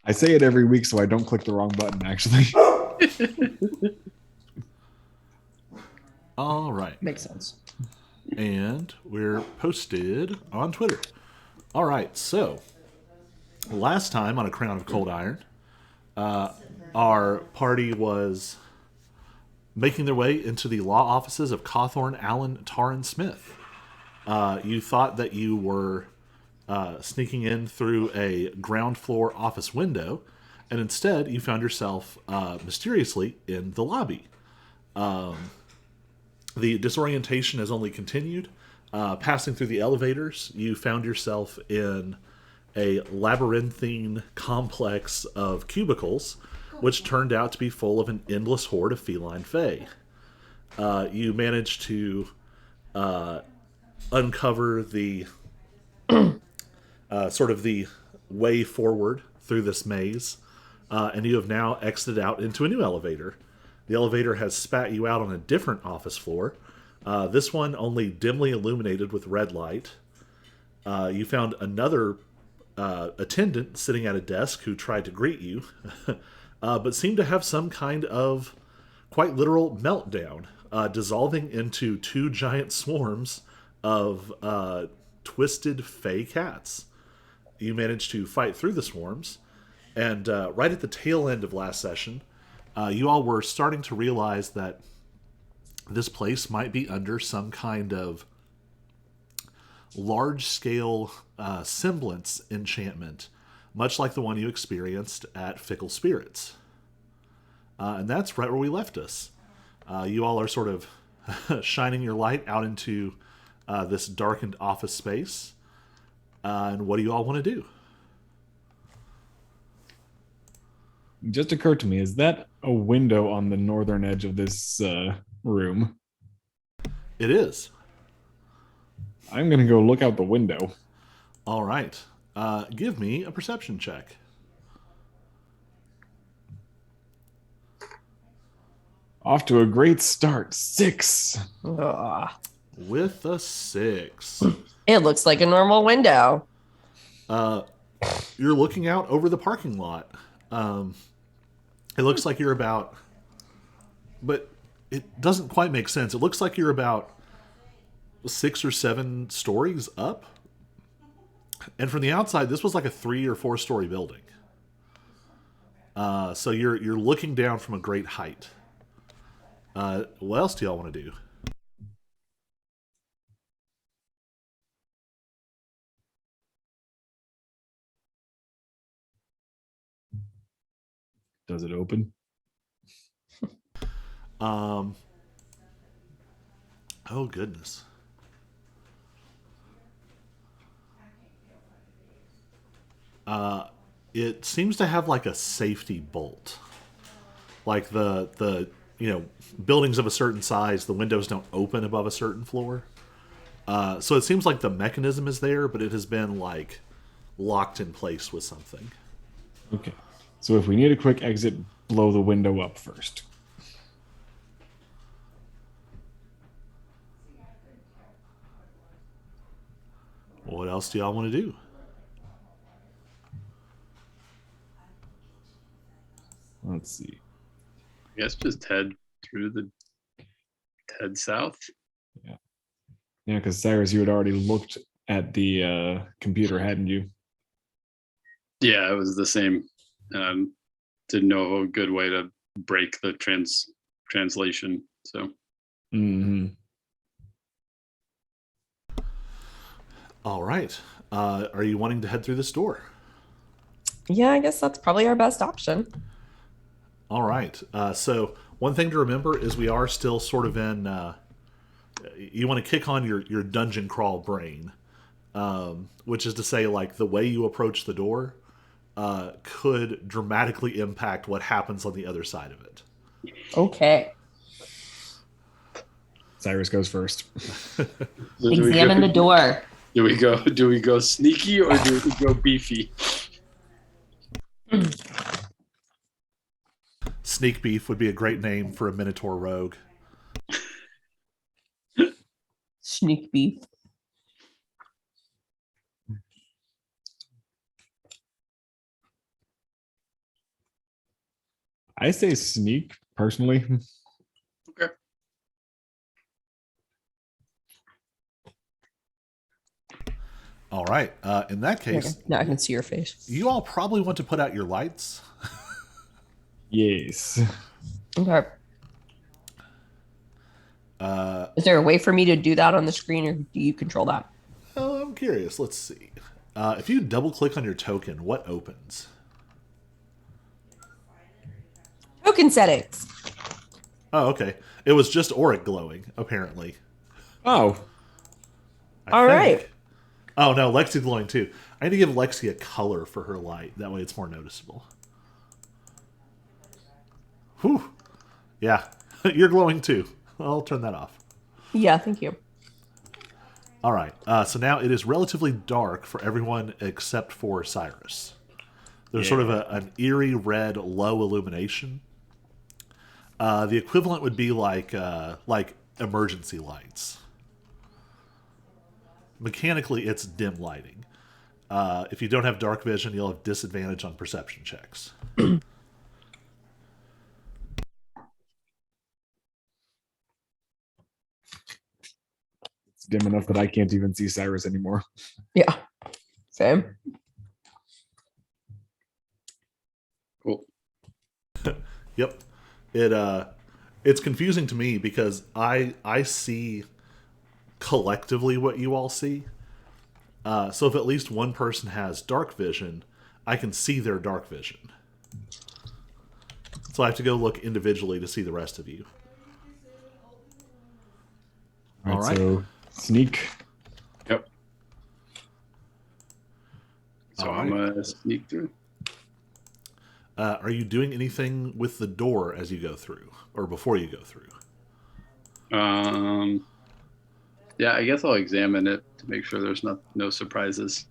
I say it every week so I don't click the wrong button, actually. All right. Makes sense. And we're posted on Twitter. All right. So, last time on A Crown of Cold Iron, our party was making their way into the law offices of Cawthorn Allen Taryn Smith. You thought that you were sneaking in through a ground floor office window, and instead you found yourself mysteriously in the lobby. The disorientation has only continued. Passing through the elevators, you found yourself in a labyrinthine complex of cubicles, which turned out to be full of an endless horde of feline fae. You managed to uncover the sort of the way forward through this maze, and you have now exited out into a new elevator. The elevator has spat you out on a different office floor. This one only dimly illuminated with red light. You found another attendant sitting at a desk who tried to greet you, but seemed to have some kind of quite literal meltdown, dissolving into two giant swarms of twisted fey cats. You managed to fight through the swarms, and right at the tail end of last session, you all were starting to realize that this place might be under some kind of large scale semblance enchantment, much like the one you experienced at Fickle Spirits. And that's right where we left us. You all are sort of shining your light out into this darkened office space. And what do you all want to do? It just occurred to me, is that a window on the northern edge of this room? It is. I'm going to go look out the window. All right. Give me a perception check. Off to a great start. 6. Ugh. With a 6. It looks like a normal window. You're looking out over the parking lot. It looks like you're about, but it doesn't quite make sense. It looks like you're about 6 or 7 stories up. And from the outside, this was like a 3 or 4 story building. So you're looking down from a great height. What else do y'all want to do? Does it open? Oh goodness. It seems to have like a safety bolt. Like the buildings of a certain size, the windows don't open above a certain floor. So it seems like the mechanism is there, but it has been like locked in place with something. Okay. So if we need a quick exit, blow the window up first. What else do y'all want to do? Let's see. I guess just head south. Yeah. Yeah, because Cyrus, you had already looked at the computer, hadn't you? Yeah, it was the same. Didn't know a good way to break the translation. So Mm-hmm. All right. Are you wanting to head through this door? Yeah, I guess that's probably our best option. All right. So one thing to remember is we are still sort of in. You want to kick on your dungeon crawl brain, which is to say, like the way you approach the door could dramatically impact what happens on the other side of it. Okay. Cyrus goes first. So do Examine the door. Do we go sneaky or do we go beefy? Sneak Beef would be a great name for a Minotaur rogue. Sneak beef. I say sneak personally. Okay. All right. In that Okay. case, Now I can see your face. you all probably want to put out your lights. Yes. Okay. Is there a way for me to do that on the screen, or do you control that? Oh, I'm curious. Let's see. If you double click on your token, what opens? Token settings. Oh, okay. It was just auric glowing, apparently. Oh, I All right. think. Oh, no, Lexi glowing too. I need to give Lexi a color for her light. That way it's more noticeable. Whew. Yeah, you're glowing too. I'll turn that off. Yeah, thank you. All right. So now it is relatively dark for everyone except for Cyrus. There's sort of an eerie red low illumination. The equivalent would be like emergency lights. Mechanically, it's dim lighting. If you don't have dark vision, you'll have disadvantage on perception checks. it's dim enough that I can't even see Cyrus anymore. Yeah. Same. Cool. Yep. It's confusing to me because I see collectively what you all see. So if at least one person has dark vision, I can see their dark vision. So I have to go look individually to see the rest of you. All right, All right. so sneak. Yep. So All I'm right. gonna sneak through. Are you doing anything with the door as you go through, or before you go through? Yeah, I guess I'll examine it to make sure there's no surprises.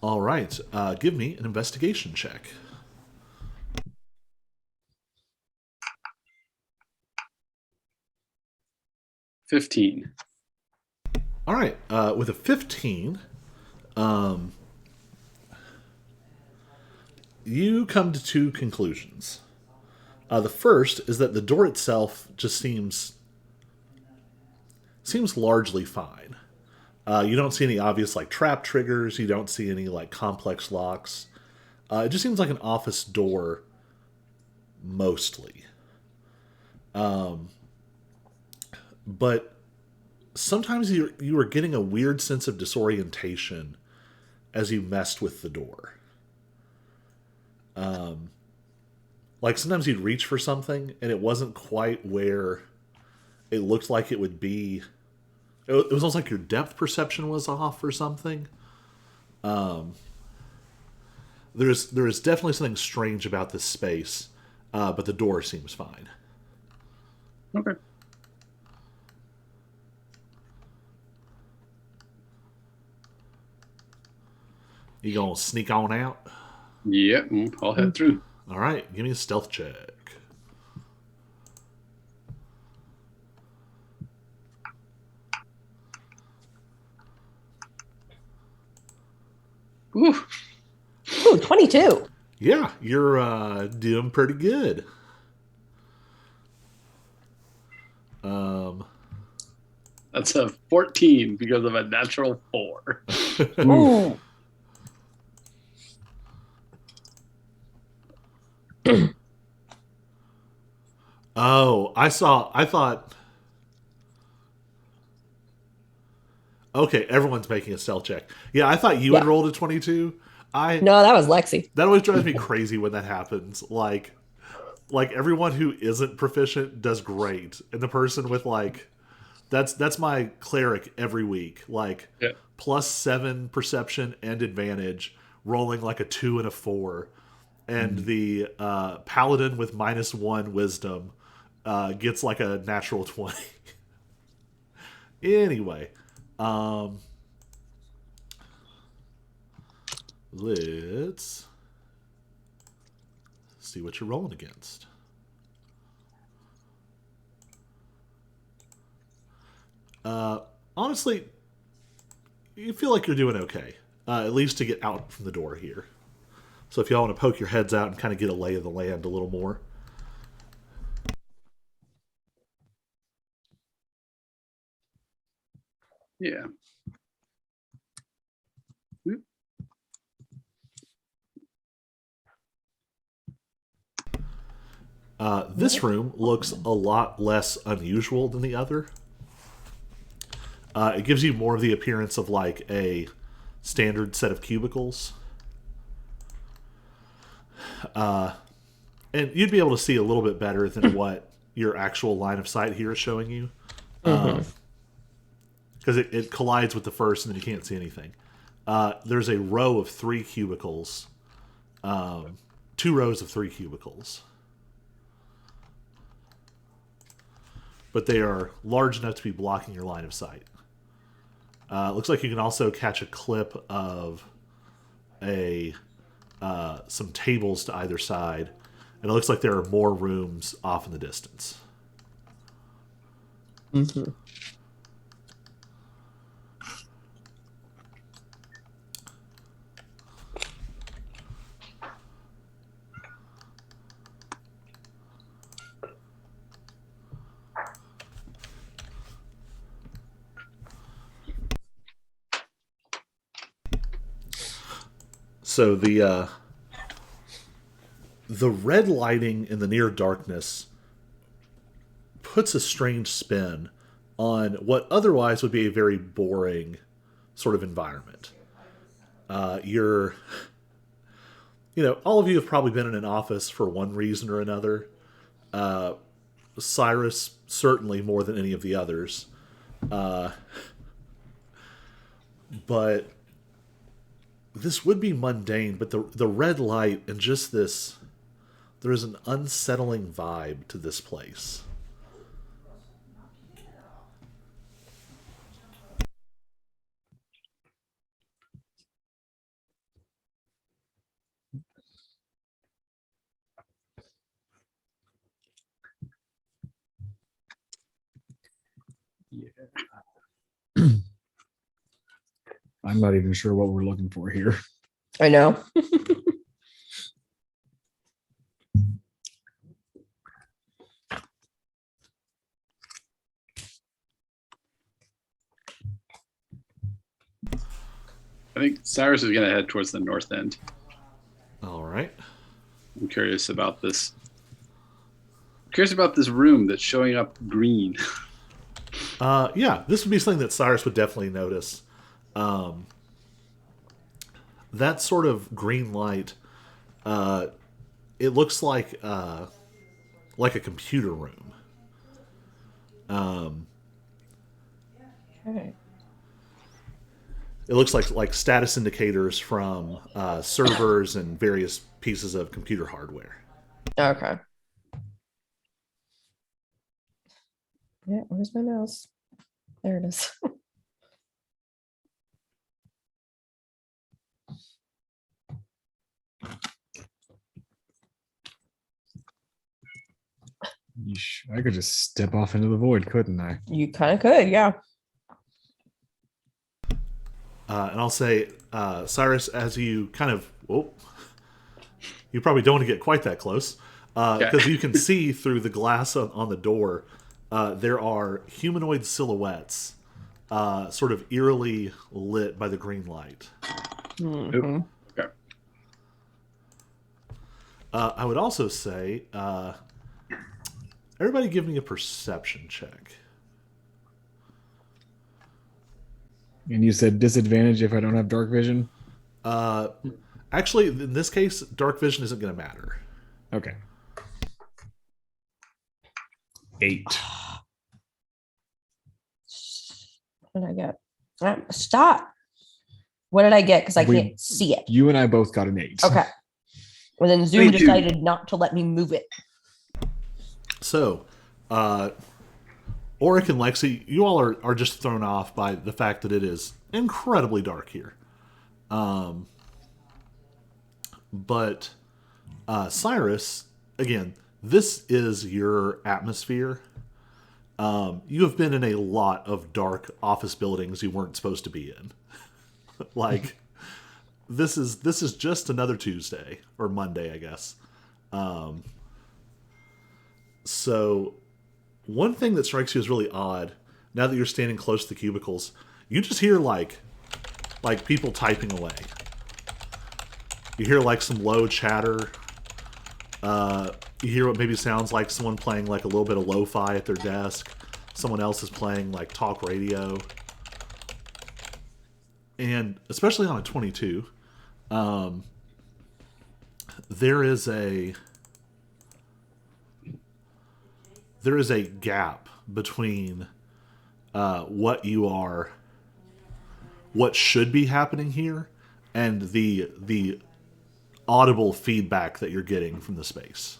All right. Give me an investigation check. 15. All right. With a 15, you come to two conclusions. The first is that the door itself just seems largely fine. You don't see any obvious like trap triggers. You don't see any like complex locks. It just seems like an office door mostly. But sometimes you are getting a weird sense of disorientation as you messed with the door. Like sometimes you'd reach for something and it wasn't quite where it looked like it would be. It was almost like your depth perception was off or something. There is definitely something strange about this space, but the door seems fine. Okay. You gonna sneak on out? Yeah, I'll head through. All right, give me a stealth check. Ooh, Ooh, 22. Yeah, you're doing pretty good. that's a 14 because of a natural 4. Ooh. Oh, I thought. Okay, everyone's making a stealth check. Yeah, I thought you had Yeah. rolled a 22. No, that was Lexi. That always drives me crazy when that happens. Like everyone who isn't proficient does great, and the person with like that's my cleric every week. Like Yeah. +7 perception and advantage, rolling like a 2 and a 4, and the paladin with -1 wisdom gets like a natural 20. Anyway, let's see what you're rolling against. Honestly, you feel like you're doing okay, at least to get out from the door here. So So if y'all want to poke your heads out and kind of get a lay of the land a little more. Yeah. This room looks a lot less unusual than the other. It gives you more of the appearance of like a standard set of cubicles. And you'd be able to see a little bit better than what your actual line of sight here is showing you. Because it collides with the first and then you can't see anything. There's a row of 3 cubicles. 2 rows of 3 cubicles. But they are large enough to be blocking your line of sight. Looks like you can also catch a clip of some tables to either side. And it looks like there are more rooms off in the distance. Mm-hmm. So the red lighting in the near darkness puts a strange spin on what otherwise would be a very boring sort of environment. All of you have probably been in an office for one reason or another. Cyrus certainly more than any of the others. But this would be mundane, but the red light and just this, there is an unsettling vibe to this place. I'm not even sure what we're looking for here. I know. I think Cyrus is going to head towards the north end. All right. I'm curious about this. Curious about this room that's showing up green. Yeah, this would be something that Cyrus would definitely notice. That sort of green light, it looks like a computer room. Okay. It looks like status indicators from servers and various pieces of computer hardware. Okay. Yeah, where's my mouse? There it is. Yeesh, I could just step off into the void, couldn't I? You kind of could, yeah. And I'll say, Cyrus, as you kind of, you probably don't want to get quite that close, because you can see through the glass on the door, there are humanoid silhouettes, sort of eerily lit by the green light. Mhm. Okay. I would also say, everybody give me a perception check. And you said disadvantage if I don't have dark vision? Actually, in this case, dark vision isn't going to matter. Okay. 8. What did I get? Stop. What did I get? Because I can't see it. You and I both got an 8. Okay. Well, then Zoom Thank you. decided not to let me move it. So, Oric and Lexi, you all are just thrown off by the fact that it is incredibly dark here. But Cyrus, again, this is your atmosphere. You have been in a lot of dark office buildings you weren't supposed to be in. Like, this is just another Tuesday or Monday, I guess. So one thing that strikes you as really odd, now that you're standing close to the cubicles, you just hear like people typing away. You hear like some low chatter. You hear what maybe sounds like someone playing like a little bit of lo-fi at their desk. Someone else is playing like talk radio. And especially on a 22, there is a gap between what should be happening here and the audible feedback that you're getting from the space.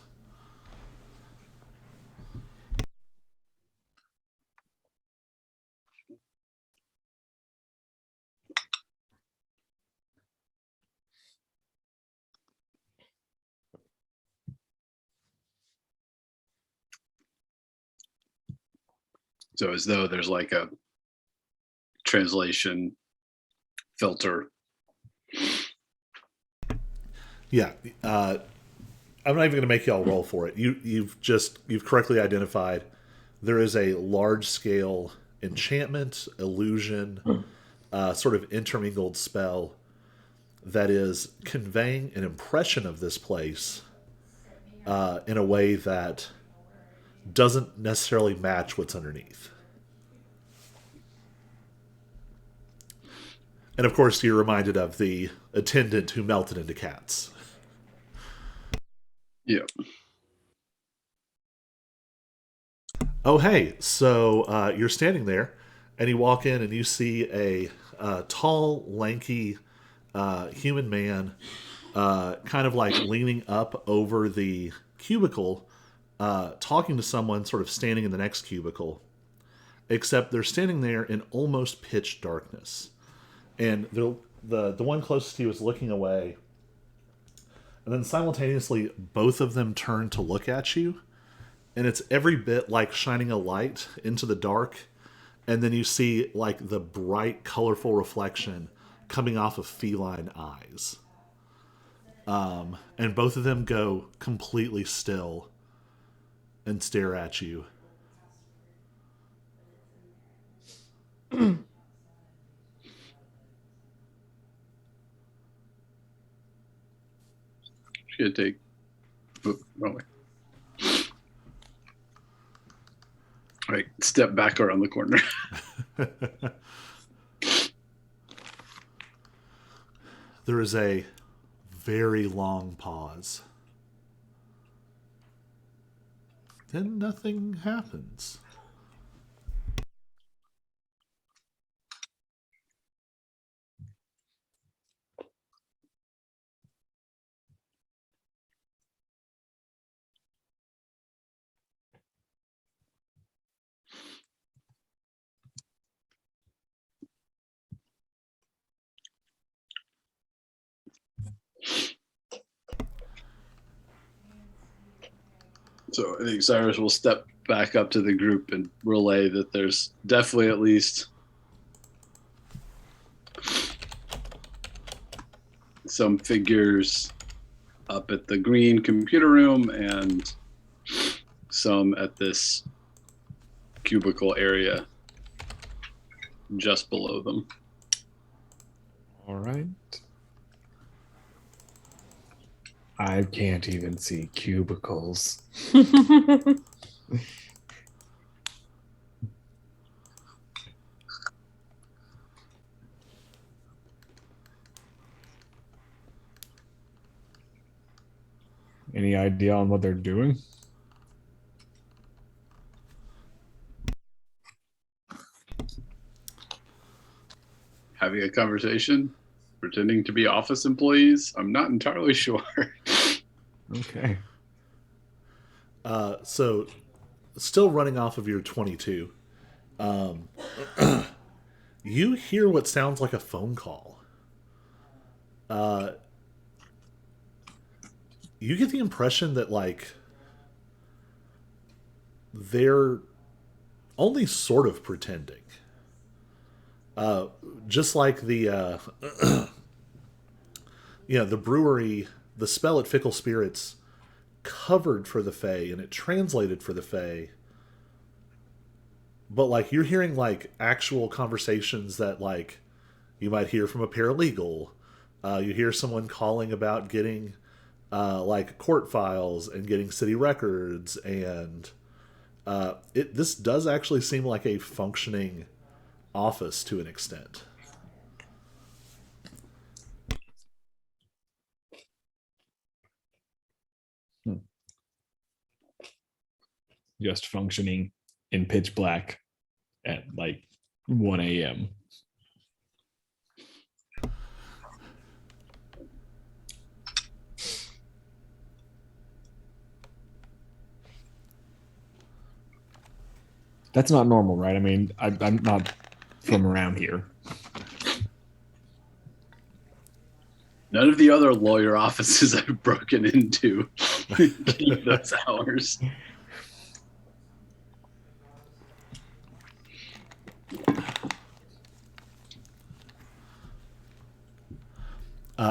So as though there's like a translation filter. Yeah, I'm not even going to make y'all roll for it. You've correctly identified there is a large scale enchantment, illusion, sort of intermingled spell that is conveying an impression of this place in a way that doesn't necessarily match what's underneath. And of course, you're reminded of the attendant who melted into cats. Yeah. Oh, hey. So you're standing there, and you walk in, and you see a tall, lanky human man kind of like leaning up over the cubicle, talking to someone sort of standing in the next cubicle, except they're standing there in almost pitch darkness. And the one closest to you is looking away, and then simultaneously both of them turn to look at you, and it's every bit like shining a light into the dark, and then you see like the bright, colorful reflection coming off of feline eyes. And both of them go completely still and stare at you. Should take. Oh, wait. All right, step back around the corner. There is a very long pause. Then nothing happens. So I think Cyrus will step back up to the group and relay that there's definitely at least some figures up at the green computer room and some at this cubicle area just below them. All right. I can't even see cubicles. Any idea on what they're doing? Having a conversation, pretending to be office employees. I'm not entirely sure. Okay. So, still running off of your 22, you hear what sounds like a phone call. You get the impression that, like, they're only sort of pretending. Just like the the brewery, the spell at Fickle Spirits covered for the Fae and it translated for the Fae. But like you're hearing like actual conversations that like you might hear from a paralegal. You hear someone calling about getting like court files and getting city records, and this does actually seem like a functioning office to an extent. Just functioning in pitch black at like 1 a.m. That's not normal, right? I mean, I'm not from around here. None of the other lawyer offices I've broken into keep those hours.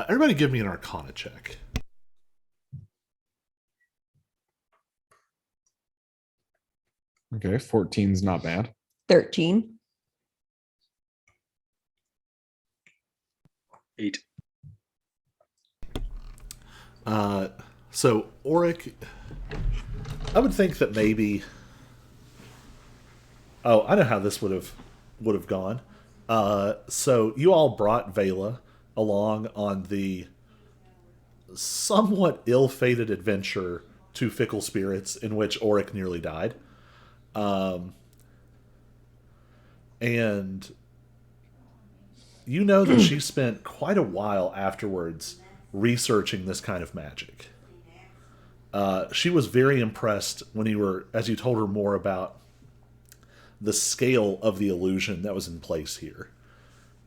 Everybody give me an Arcana check. Okay, 14's not bad. 13. 8. So Auric, I would think that maybe. Oh, I know how this would have gone. So you all brought Vela along on the somewhat ill-fated adventure to Fickle Spirits, in which Auric nearly died. And you know that she spent quite a while afterwards researching this kind of magic. She was very impressed as you told her more about the scale of the illusion that was in place here.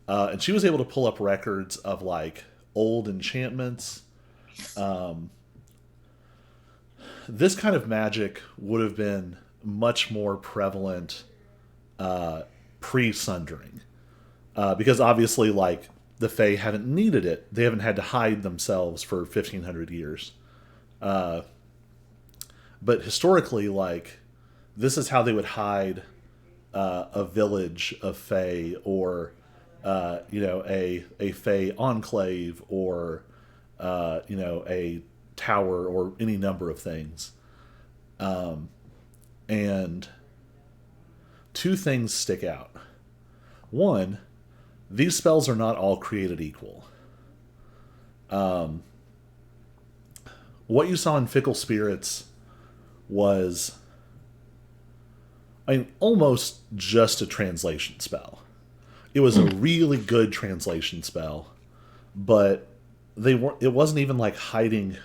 And she was able to pull up records of like old enchantments. This kind of magic would have been much more prevalent pre-sundering. Because obviously, like, the Fae haven't needed it. They haven't had to hide themselves for 1,500 years. But historically, like, this is how they would hide a village of Fae, or, a Fae enclave, or, a tower, or any number of things. And two things stick out. One, these spells are not all created equal. What you saw in Fickle Spirits was, almost just a translation spell. It was a really good translation spell, but it wasn't even like hiding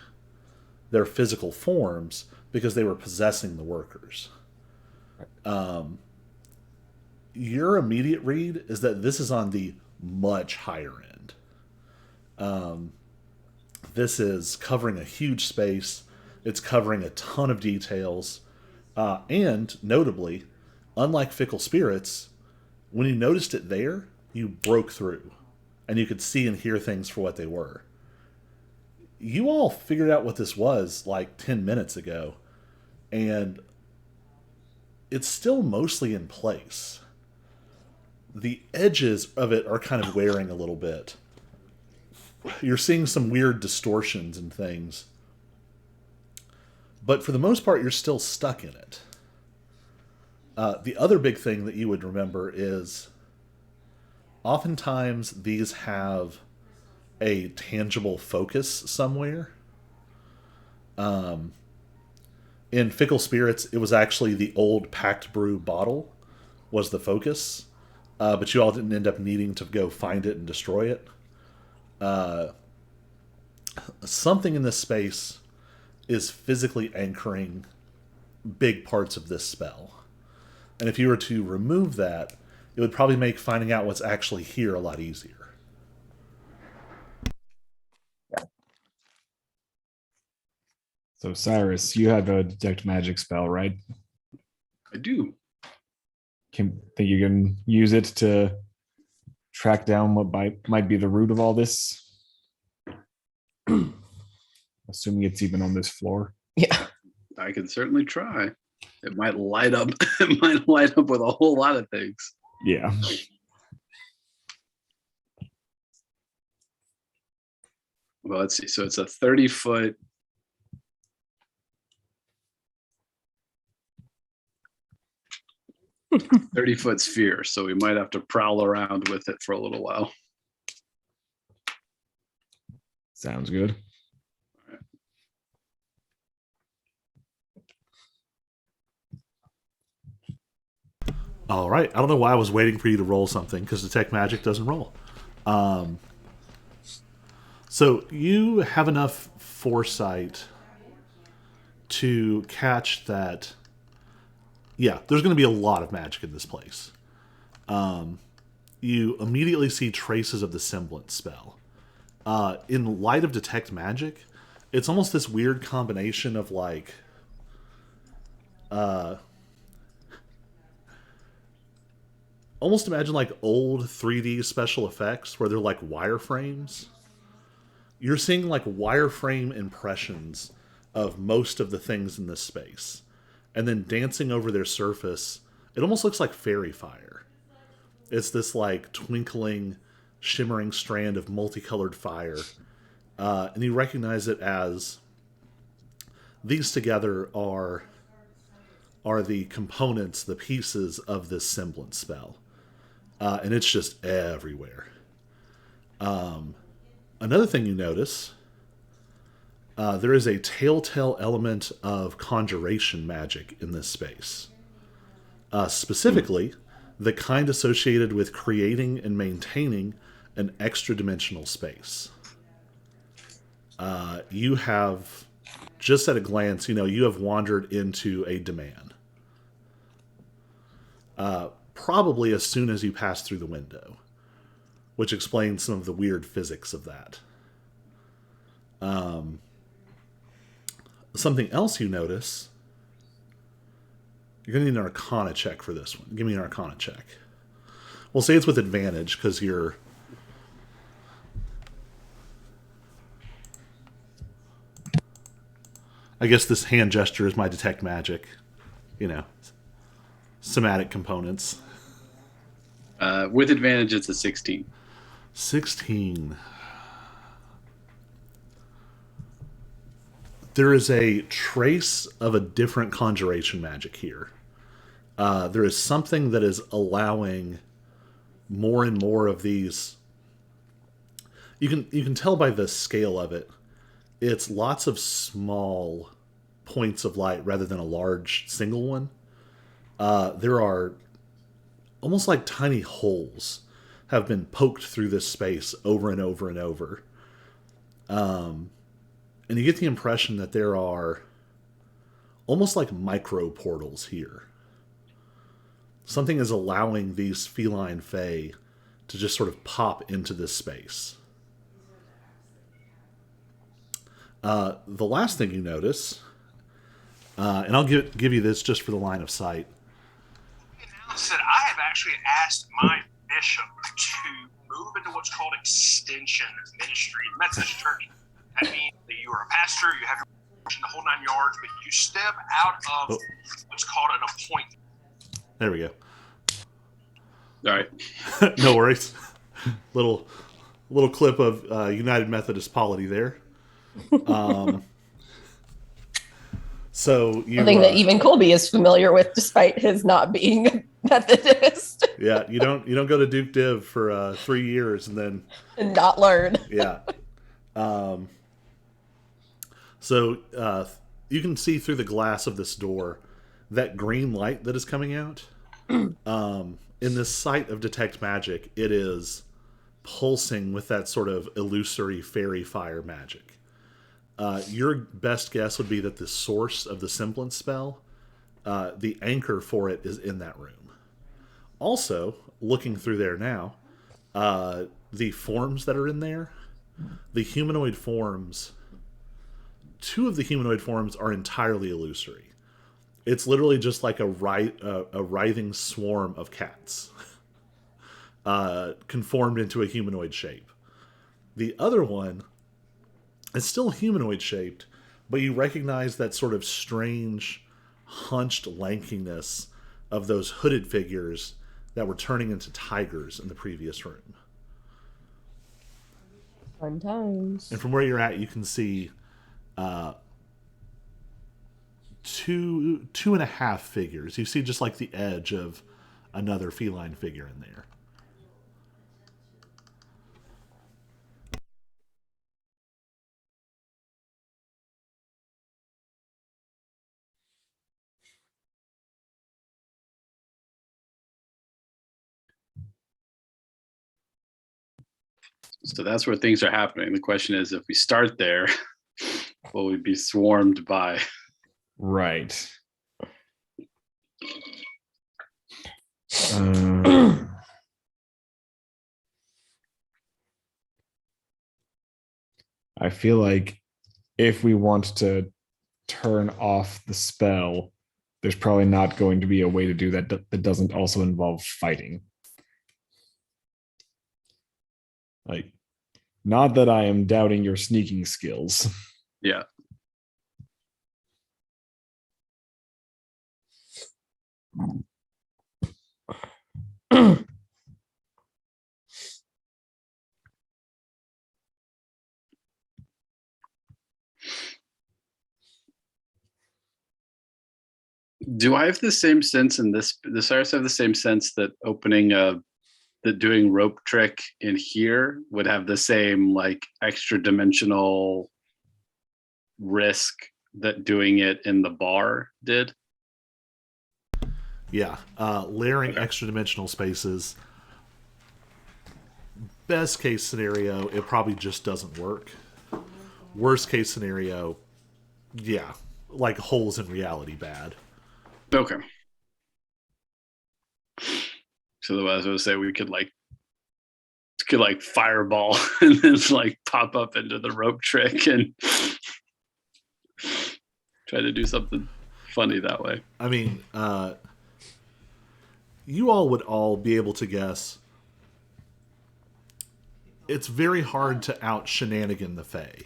their physical forms because they were possessing the workers. Your immediate read is that this is on the much higher end. This is covering a huge space. It's covering a ton of details. And notably, unlike Fickle Spirits, when you noticed it there, you broke through. And you could see and hear things for what they were. You all figured out what this was like 10 minutes ago. And it's still mostly in place. The edges of it are kind of wearing a little bit. You're seeing some weird distortions and things. But for the most part, you're still stuck in it. The other big thing that you would remember is oftentimes these have a tangible focus somewhere. In Fickle Spirits, it was actually the old packed brew bottle was the focus. But you all didn't end up needing to go find it and destroy it. Something in this space is physically anchoring big parts of this spell. And if you were to remove that, it would probably make finding out what's actually here a lot easier. So, Cyrus, you have a detect magic spell, right? I do. Think you can use it to track down what might be the root of all this? Assuming it's even on this floor. Yeah. I can certainly try. It might light up. It might light up with a whole lot of things. Yeah. Well, let's see. So it's a 30-foot. "30-foot sphere, so we might have to prowl around with it for a little while. Sounds good. All right. I don't know why I was waiting for you to roll something because detect magic doesn't roll. So you have enough foresight to catch that. Yeah, there's going to be a lot of magic in this place. You immediately see traces of the semblance spell. In light of detect magic, it's almost this weird combination of like almost imagine like old 3D special effects where they're like wireframes. You're seeing like wireframe impressions of most of the things in this space. And then dancing over their surface, it almost looks like fairy fire. It's this like twinkling, shimmering strand of multicolored fire. And you recognize it as these together are the components, the pieces of this semblance spell. And it's just everywhere. Another thing you notice, there is a telltale element of conjuration magic in this space. Specifically, the kind associated with creating and maintaining an extra-dimensional space. You have, just at a glance, you have wandered into a demand. Probably as soon as you pass through the window, which explains some of the weird physics of that. Something else you notice, you're going to need an Arcana check for this one. Give me an Arcana check. We'll say it's with advantage because you're... I guess this hand gesture is my detect magic. Somatic components. With advantage, it's a 16. 16. There is a trace of a different conjuration magic here. There is something that is allowing more and more of these. You can tell by the scale of it. It's lots of small points of light rather than a large single one. There are almost like tiny holes have been poked through this space over and over and over. And you get the impression that there are almost like micro portals here. Something is allowing these feline fae to just sort of pop into this space. The last thing you notice, and I'll give you this just for the line of sight. Said I have actually asked my bishop to move into what's called extension ministry. That's a church. That means that you are a pastor, you have your the whole 9 yards, but you step out of what's called an appointment. There we go. All right. No worries. Little clip of United Methodist polity there. So you, something that even Colby is familiar with, despite his not being a Methodist. Yeah, you don't go to Duke Div for 3 years and then And not learn. Yeah. So you can see through the glass of this door that green light that is coming out. In this site of detect magic, it is pulsing with that sort of illusory fairy fire magic. Your best guess would be that the source of the semblance spell, the anchor for it, is in that room. Also, looking through there now, the forms that are in there, the humanoid forms, 2 of the humanoid forms are entirely illusory. It's literally just like a writhing swarm of cats conformed into a humanoid shape. The other one It's still humanoid shaped, but you recognize that sort of strange, hunched lankiness of those hooded figures that were turning into tigers in the previous room. Fun times. And from where you're at, you can see two and a half figures. You see just like the edge of another feline figure in there. So that's where things are happening. The question is, if we start there, will we be swarmed by? Right. I feel like if we want to turn off the spell, there's probably not going to be a way to do that that doesn't also involve fighting. Like, not that I am doubting your sneaking skills. Yeah. Do I have the same sense in this? Does Cyrus have the same sense that opening that doing rope trick in here would have the same like extra dimensional risk that doing it in the bar did? Yeah, layering extra dimensional spaces. Best case scenario, it probably just doesn't work. Worst case scenario, yeah, like holes in reality bad. Okay. So otherwise, I would say we could like fireball and then like pop up into the rope trick and try to do something funny that way. I mean, you all would all be able to guess. It's very hard to out shenanigan the Fae.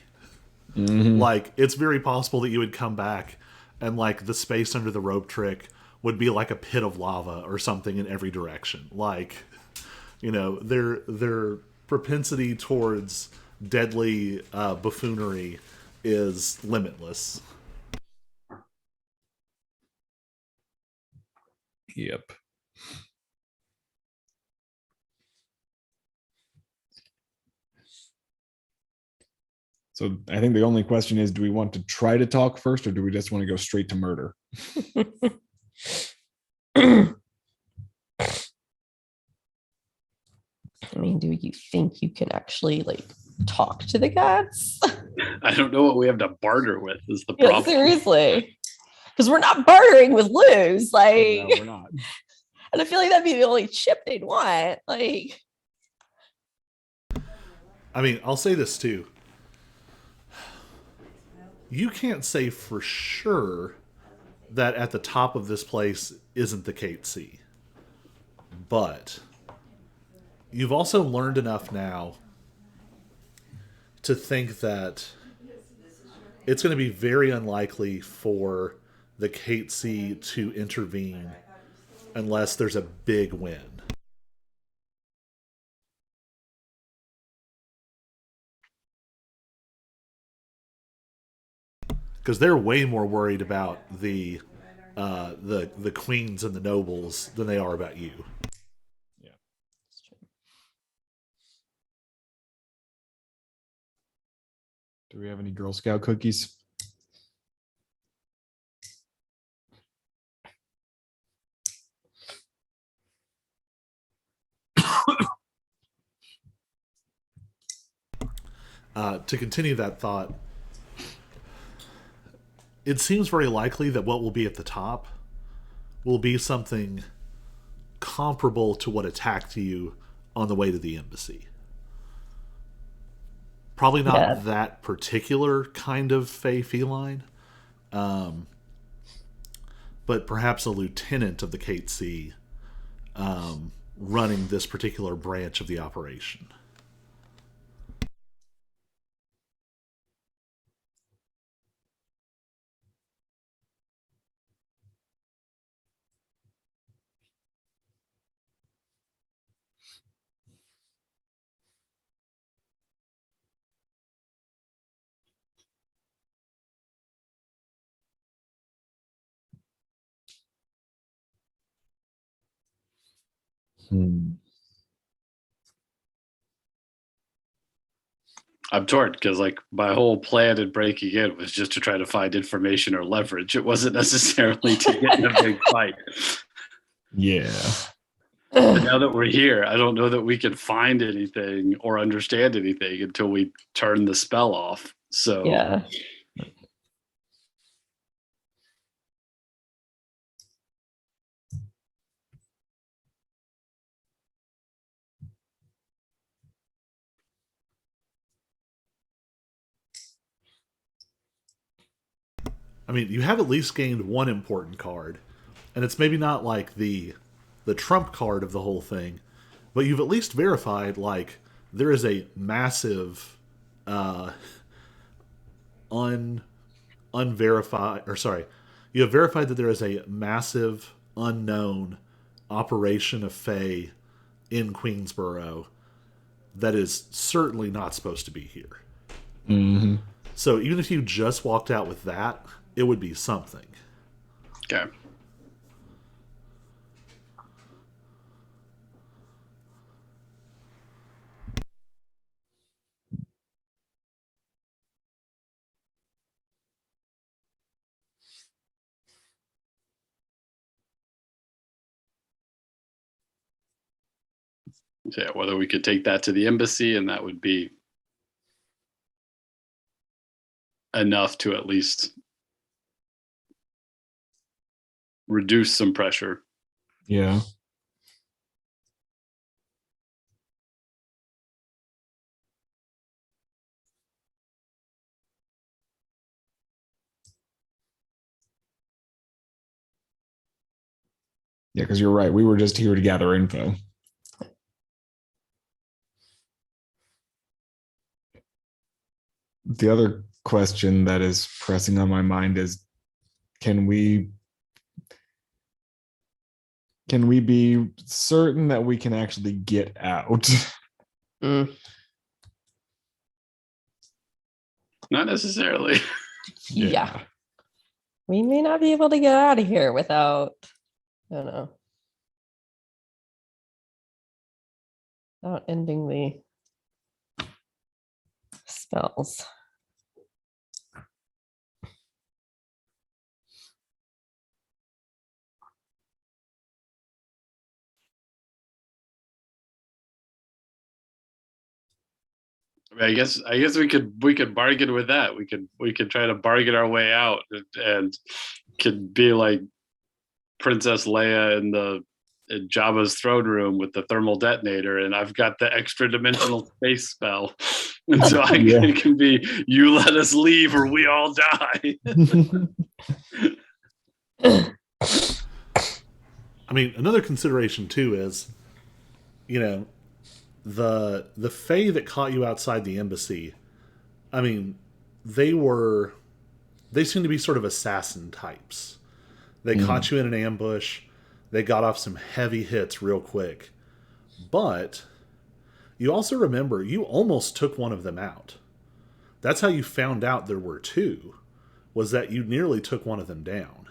Like, it's very possible that you would come back and, like, the space under the rope trick would be like a pit of lava or something in every direction. Like, you know, their propensity towards deadly buffoonery is limitless. Yep. So I think the only question is, do we want to try to talk first, or do we just want to go straight to murder? I mean, do you think you can actually like talk to the gods? I don't know what we have to barter with is the Yeah, problem. seriously. Because we're not bartering with Luz. Like, No, we're not. and I feel like that'd be the only chip they'd want. Like, I mean, I'll say this too. You can't say for sure that at the top of this place isn't the Kate Sea. But you've also learned enough now to think that it's going to be very unlikely for the Kate Sea to intervene unless there's a big win. Because they're way more worried about the queens and the nobles than they are about you. Yeah. it's true. Do we have any Girl Scout cookies? To continue that thought, it seems very likely that what will be at the top will be something comparable to what attacked you on the way to the embassy. Probably not Yeah. that particular kind of fey feline, but perhaps a lieutenant of the Kate Sea running this particular branch of the operation. I'm torn because like my whole plan in breaking in was just to try to find information or leverage. It wasn't necessarily to get in a big fight. Yeah. But now that we're here, I don't know that we can find anything or understand anything until we turn the spell off. So Yeah. I mean, you have at least gained one important card, and it's maybe not like the trump card of the whole thing, but you've at least verified like there is a massive un unverified, or sorry, you have verified that there is a massive unknown operation of Fae in Queensboro that is certainly not supposed to be here. Hmm. So even if you just walked out with that, it would be something. okay. So, yeah, whether we could take that to the embassy and that would be enough to at least reduce some pressure. Yeah. Yeah, because you're right. We were just here to gather info. The other question that is pressing on my mind is can we be certain that we can actually get out? Mm. Not necessarily. Yeah. We may not be able to get out of here without, I don't know, without ending the spells. I mean, I guess we could bargain with that. We could try to bargain our way out and could be like Princess Leia in Jabba's throne room with the thermal detonator, and I've got the extra dimensional space spell, and so Yeah. it can be you let us leave or we all die. I mean, another consideration too is, you know, the Fae that caught you outside the embassy. I mean, they seem to be sort of assassin types. They caught you in an ambush. They got off some heavy hits real quick. But you also remember you almost took one of them out. That's how you found out there were two, was that you nearly took one of them down.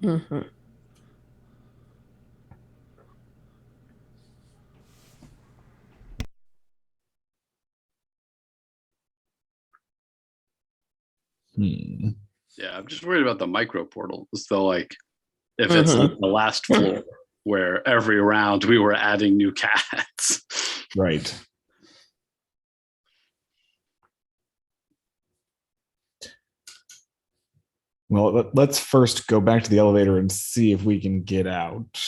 Mhm. Hmm. Yeah, I'm just worried about the micro portal. So like if it's like the last floor where every round we were adding new cats. Right. Well, let's first go back to the elevator and see if we can get out.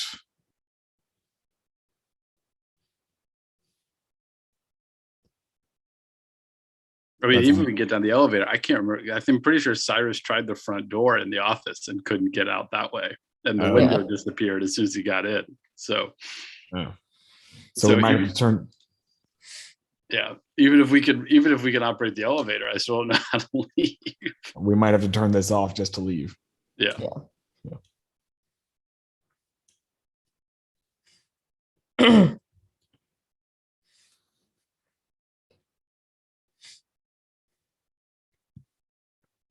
I mean, That's even if we get down the elevator, I can't remember. I'm pretty sure Cyrus tried the front door in the office and couldn't get out that way. And the Oh. window disappeared as soon as he got in. So, So So we might even- have to turn. yeah, even if we can operate the elevator, I still don't know how to leave. We might have to turn this off just to leave. Yeah.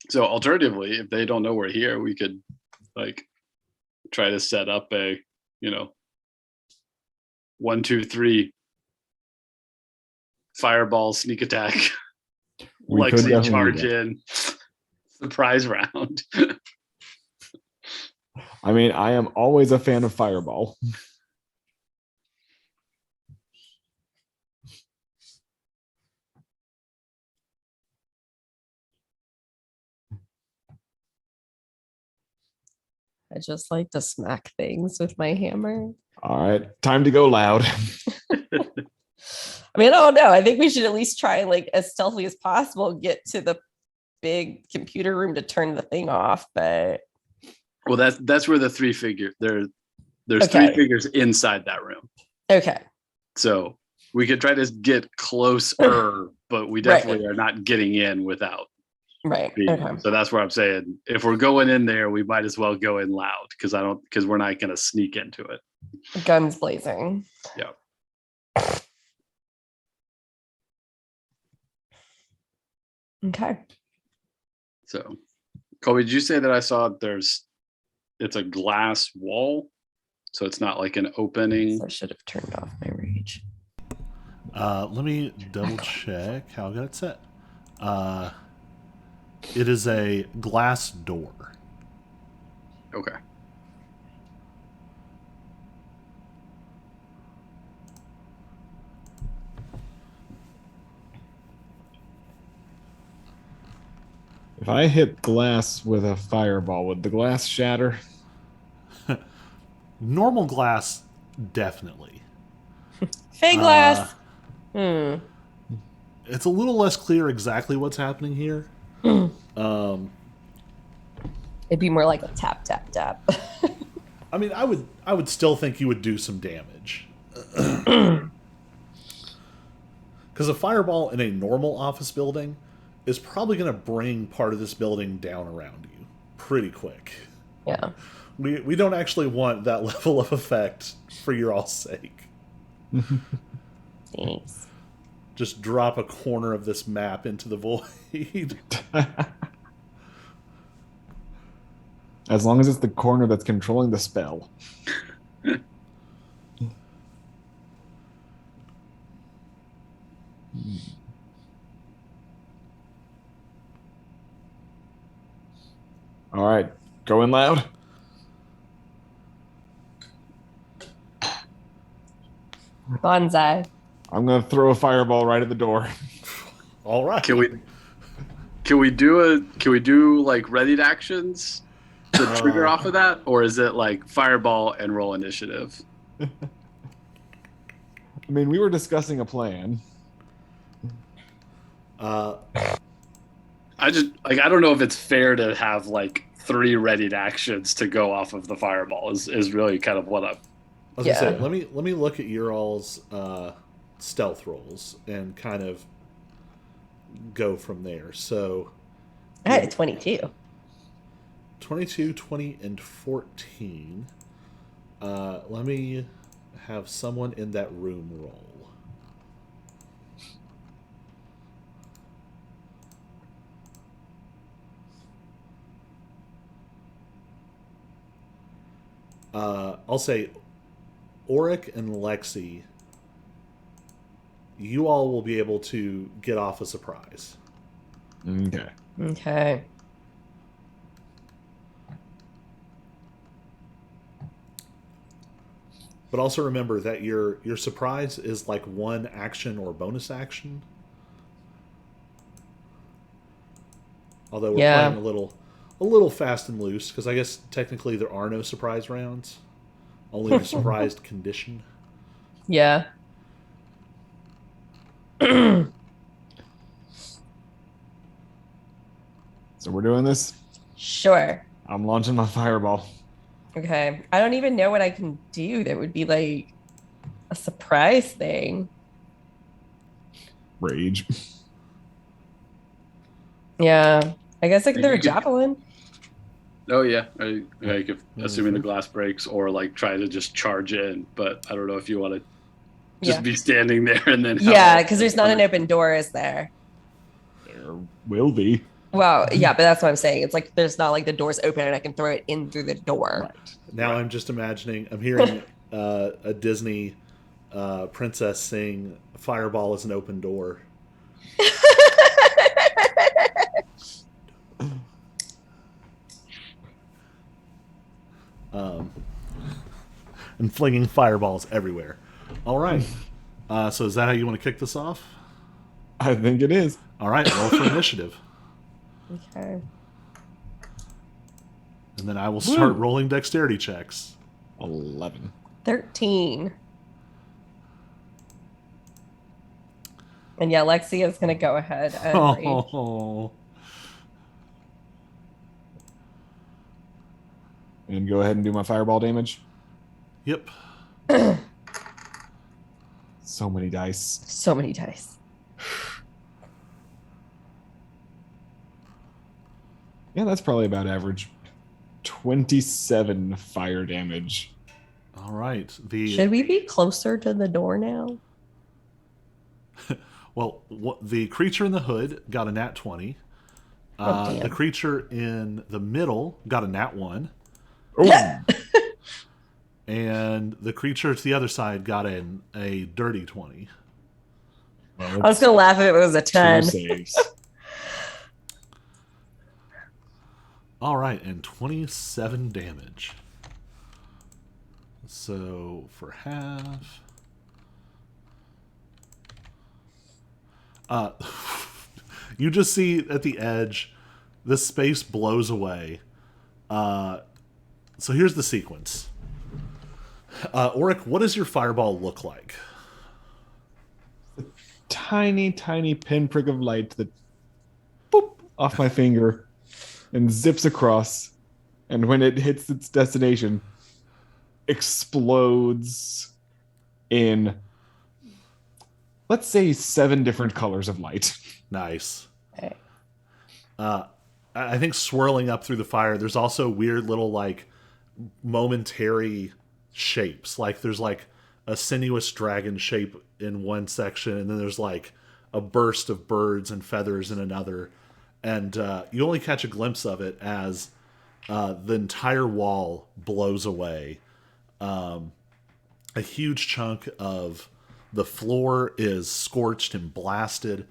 So alternatively, if they don't know we're here, we could like try to set up a, you know, 1, 2, 3. Fireball, sneak attack. We could Lexi definitely do charge that. in. Surprise round. I mean, I am always a fan of Fireball. I just like to smack things with my hammer. All right, time to go loud. I mean, I don't know. I think we should at least try and like as stealthily as possible get to the big computer room to turn the thing off. But Well, that's where the 3 figure there's Okay. 3 figures inside that room. okay, So we could try to get closer, but we definitely are not getting in without right. being Okay. in. So that's where I'm saying if we're going in there, we might as well go in loud because we're not going to sneak into it. Guns blazing. Yeah. Okay. So, Colby, did you say that I saw it's a glass wall? So it's not like an opening. So I should have turned off my rage. Let me double check how I got it set. It is a glass door. Okay. If I hit glass with a fireball, would the glass shatter? Normal glass, definitely. Fake glass. Hmm. It's a little less clear exactly what's happening here. It'd be more like a tap, tap, tap. I mean, I would still think you would do some damage. Because a fireball in a normal office building is probably going to bring part of this building down around you pretty quick. Yeah. We don't actually want that level of effect for your all's sake. Thanks. Just drop a corner of this map into the void. As long as it's the corner that's controlling the spell. All right, going loud. Bonsai. I'm gonna throw a fireball right at the door. All right. Can we do like readied actions to trigger off of that, or is it like fireball and roll initiative? I mean, we were discussing a plan. Uh, I don't know if it's fair to have like 3 readied actions to go off of the fireball is really kind of what I'm. I was Yeah. gonna say, let me look at your all's stealth rolls and kind of go from there. So I had a 22. 22, 20, and 14. Let me have someone in that room roll. I'll say Auric and Lexi, you all will be able to get off a surprise. Okay. Okay. But also remember that your surprise is like 1 action or bonus action. Although we're Yeah. playing a little fast and loose, because I guess technically there are no surprise rounds. Only the surprised condition. Yeah. So we're doing this. Sure. I'm launching my fireball. Okay. I don't even know what I can do that would be like a surprise thing. Rage. Yeah. I guess I could throw a You could- javelin. Oh yeah, assuming the glass breaks, or like try to just charge in. But I don't know if you want to just Yeah. be standing there and then. Yeah, because there's not an open door, is there? There will be. Well, yeah, but that's what I'm saying. It's like there's not like the door's open and I can throw it in through the door. Right. Now I'm just imagining, I'm hearing a Disney Princess sing "Fireball is an open door." And flinging fireballs everywhere. All right. So is that how you want to kick this off? I think it is. All right. Roll for initiative, Okay. and then I will start Woo. rolling dexterity checks. 11. 13. And yeah, Lexi is going to go ahead and rage. Oh. And go ahead and do my fireball damage. Yep. So many dice. So many dice. Yeah, that's probably about average. 27 fire damage. All right. Should we be closer to the door now? Well, the creature in the hood got a nat 20. Oh, damn. The creature in the middle got a nat 1. Oh, And the creature to the other side got a dirty 20. I was going to laugh if it was a 10. 2 saves. All right, and 27 damage. So for half. You just see at the edge, this space blows away. So here's the sequence. Oric, what does your fireball look like? Tiny, tiny pinprick of light that boop off my finger and zips across. And when it hits its destination, explodes in, let's say, 7 different colors of light. Nice. Okay. I think swirling up through the fire, there's also weird little like momentary shapes. Like there's like a sinuous dragon shape in one section, and then there's like a burst of birds and feathers in another. And you only catch a glimpse of it as the entire wall blows away. A huge chunk of the floor is scorched and blasted.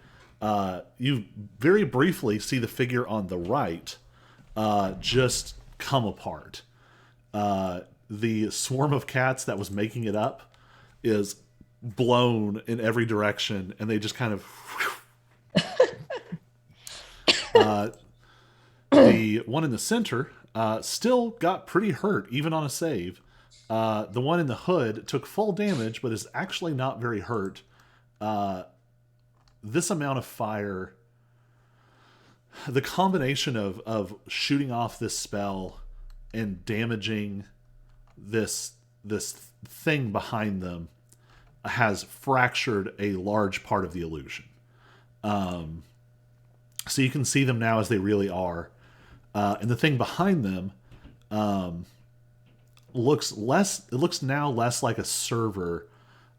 You very briefly see the figure on the right just come apart. The swarm of cats that was making it up is blown in every direction, and they just kind of... The one in the center still got pretty hurt, even on a save. The one in the hood took full damage, but is actually not very hurt. This amount of fire, the combination of shooting off this spell and damaging this thing behind them has fractured a large part of the illusion. So you can see them now as they really are. And the thing behind them looks now less like a server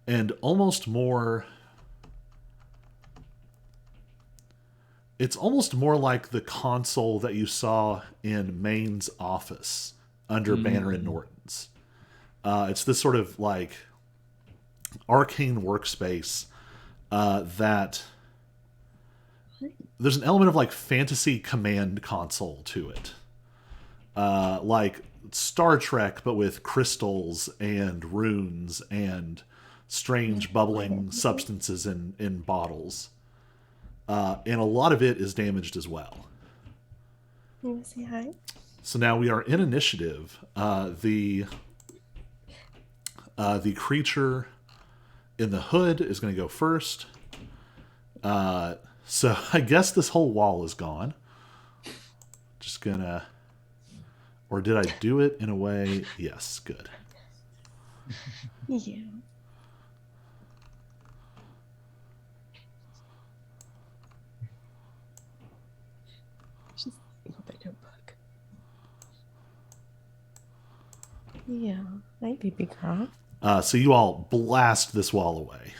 and almost more... It's almost more like the console that you saw in Maine's office under Banner and Norton's. It's this sort of like arcane workspace that there's an element of like fantasy command console to it. Like Star Trek, but with crystals and runes and strange bubbling substances in bottles. And a lot of it is damaged as well. You want to say hi? So now we are in initiative. The creature in the hood is going to go first. So I guess this whole wall is gone. Just gonna... Or did I do it in a way? Yes, good. Yeah. Just hope I don't bug. Yeah. Hi, baby girl. So you all blast this wall away.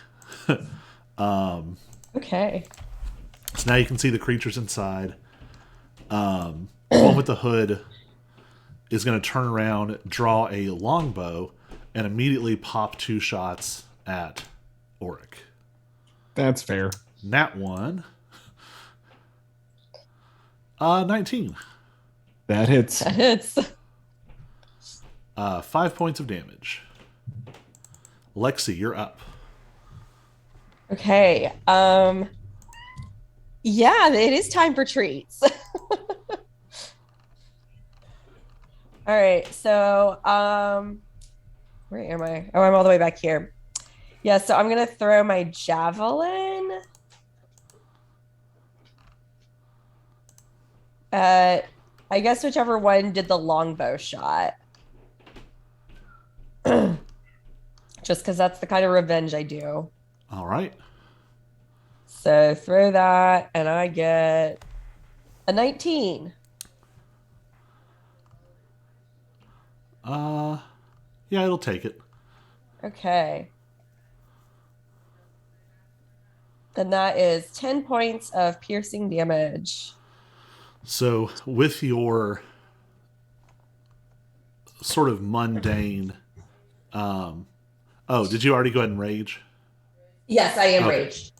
Okay. So now you can see the creatures inside. The one with the hood is going to turn around, draw a longbow, and immediately pop 2 shots at Auric. That's fair. Nat 1. 19. That hits. That hits. 5 points of damage. Lexi, you're up. Okay. Yeah, it is time for treats. All right. So, where am I? Oh, I'm all the way back here. Yeah, so I'm gonna throw my javelin at, I guess, whichever one did the longbow shot. Just because that's the kind of revenge I do. All right. So throw that, and I get a 19. Yeah, it'll take it. Okay. And that is 10 points of piercing damage. So, with your sort of mundane, did you already go ahead and rage? Yes, I am Okay. raged.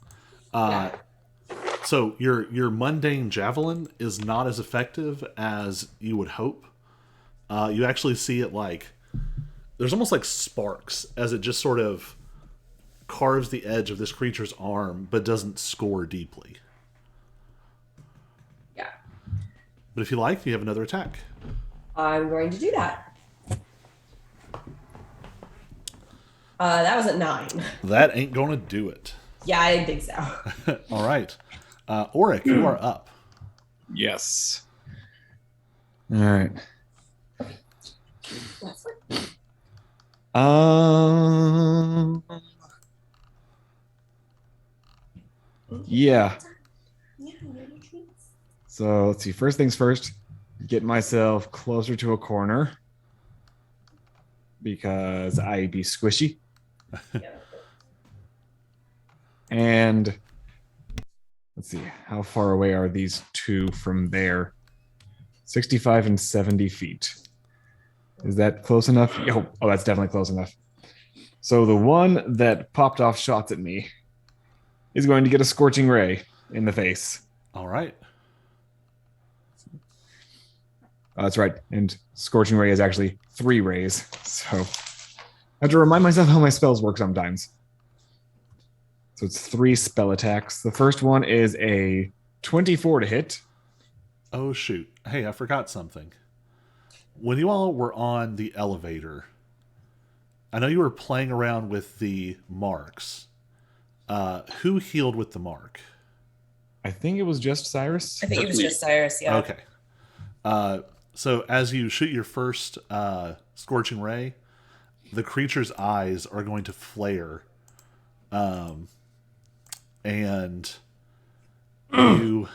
So your mundane javelin is not as effective as you would hope. You actually see it like there's almost like sparks as it just sort of carves the edge of this creature's arm, but doesn't score deeply. Yeah. But if you like, you have another attack. I'm going to do that. That was a 9. That ain't gonna do it. Yeah, I didn't think so. All right, Auric, you are up. Yes. All right. Yeah. So let's see. First things first, get myself closer to a corner because I be squishy. And let's see, how far away are these two from there? 65 and 70 feet. Is that close enough? Oh, that's definitely close enough. So the one that popped off shots at me is going to get a scorching ray in the face. All right. That's right. And scorching ray is actually 3 rays. So I have to remind myself how my spells work sometimes. So it's 3 spell attacks. The first one is a 24 to hit. Oh, shoot. Hey, I forgot something. When you all were on the elevator, I know you were playing around with the marks. Who healed with the mark? I think it was just Cyrus. I think it was just Cyrus, yeah. Okay. So as you shoot your first scorching ray, the creature's eyes are going to flare. And you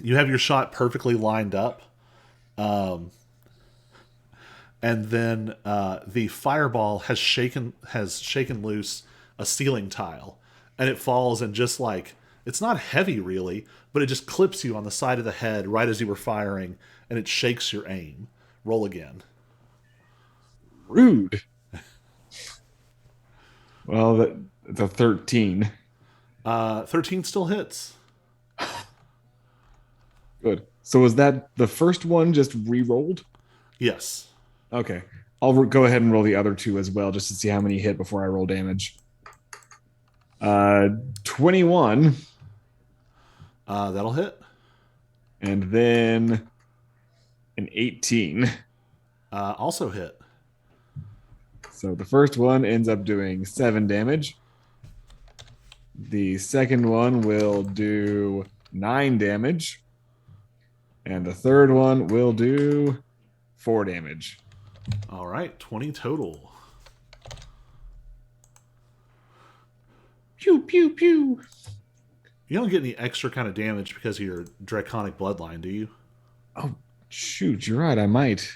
you have your shot perfectly lined up. And then the fireball has shaken loose a ceiling tile, and it falls and just like it's not heavy really, but it just clips you on the side of the head right as you were firing, and it shakes your aim. Roll again. Rude. Well, the 13. 13 still hits. Good. So was that the first one just re-rolled? Yes. Okay. I'll go ahead and roll the other 2 as well, just to see how many hit before I roll damage. 21. That'll hit. And then an 18. Also hit. So the first one ends up doing 7 damage. The second one will do 9 damage. And the third one will do 4 damage. All right, 20 total. Pew, pew, pew. You don't get any extra kind of damage because of your draconic bloodline, do you? Oh, shoot, you're right, I might.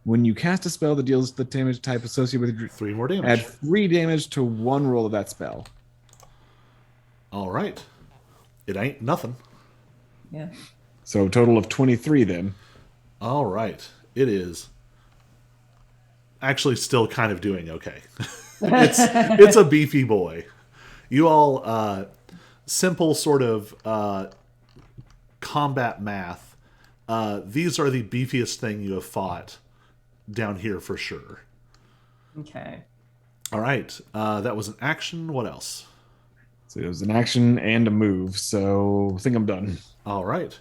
When you cast a spell that deals the damage type associated with 3 more damage. add 3 damage to 1 roll of that spell. All right. It ain't nothing. Yeah. So total of 23 then. All right. It is actually still kind of doing okay. It's a beefy boy. You all simple sort of combat math. These are the beefiest thing you have fought down here for sure. Okay. All right. That was an action. What else? So it was an action and a move. So I think I'm done. All right.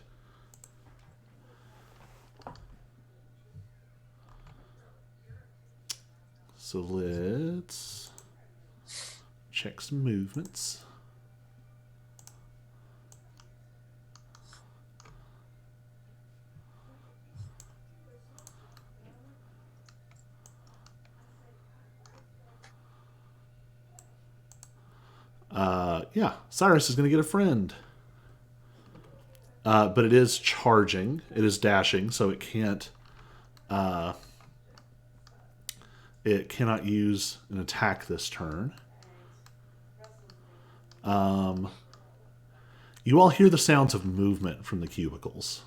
So let's check some movements. Yeah, Cyrus is going to get a friend. But it is charging. It is dashing, so it can't. It cannot use an attack this turn. You all hear the sounds of movement from the cubicles.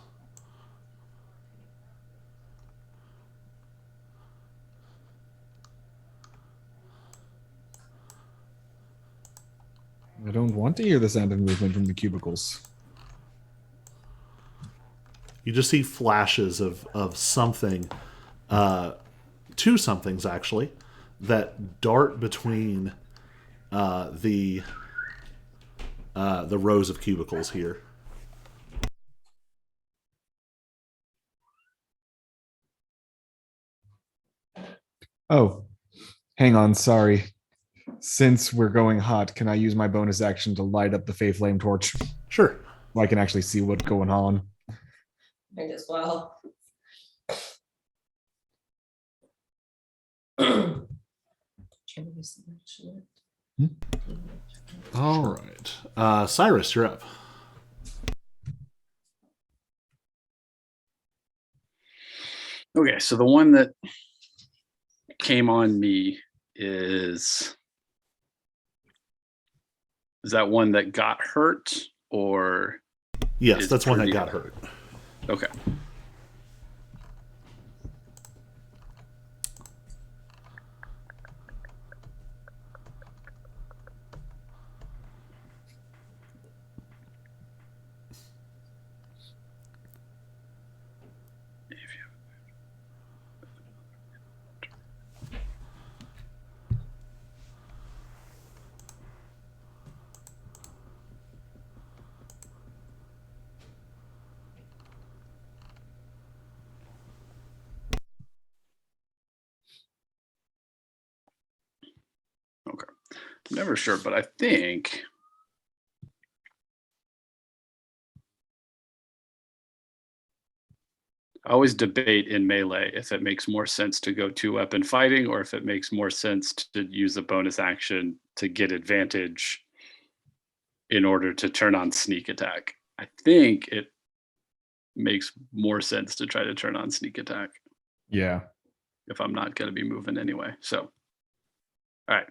I don't want to hear the sound of movement from the cubicles. You just see flashes of something, two somethings actually, that dart between the rows of cubicles here. Oh, hang on. Sorry. Since we're going hot, can I use my bonus action to light up the Fey Flame Torch? Sure. I can actually see what's going on. Might as well. All right. Cyrus, you're up. Okay, so the one that came on me is that one that got hurt, or Yes, is that's one that pretty- got hurt. okay. Okay. I'm never sure, but I think I always debate in melee if it makes more sense to go 2-weapon fighting or if it makes more sense to use a bonus action to get advantage in order to turn on sneak attack. I think it makes more sense to try to turn on sneak attack Yeah. if I'm not going to be moving anyway. So, all right.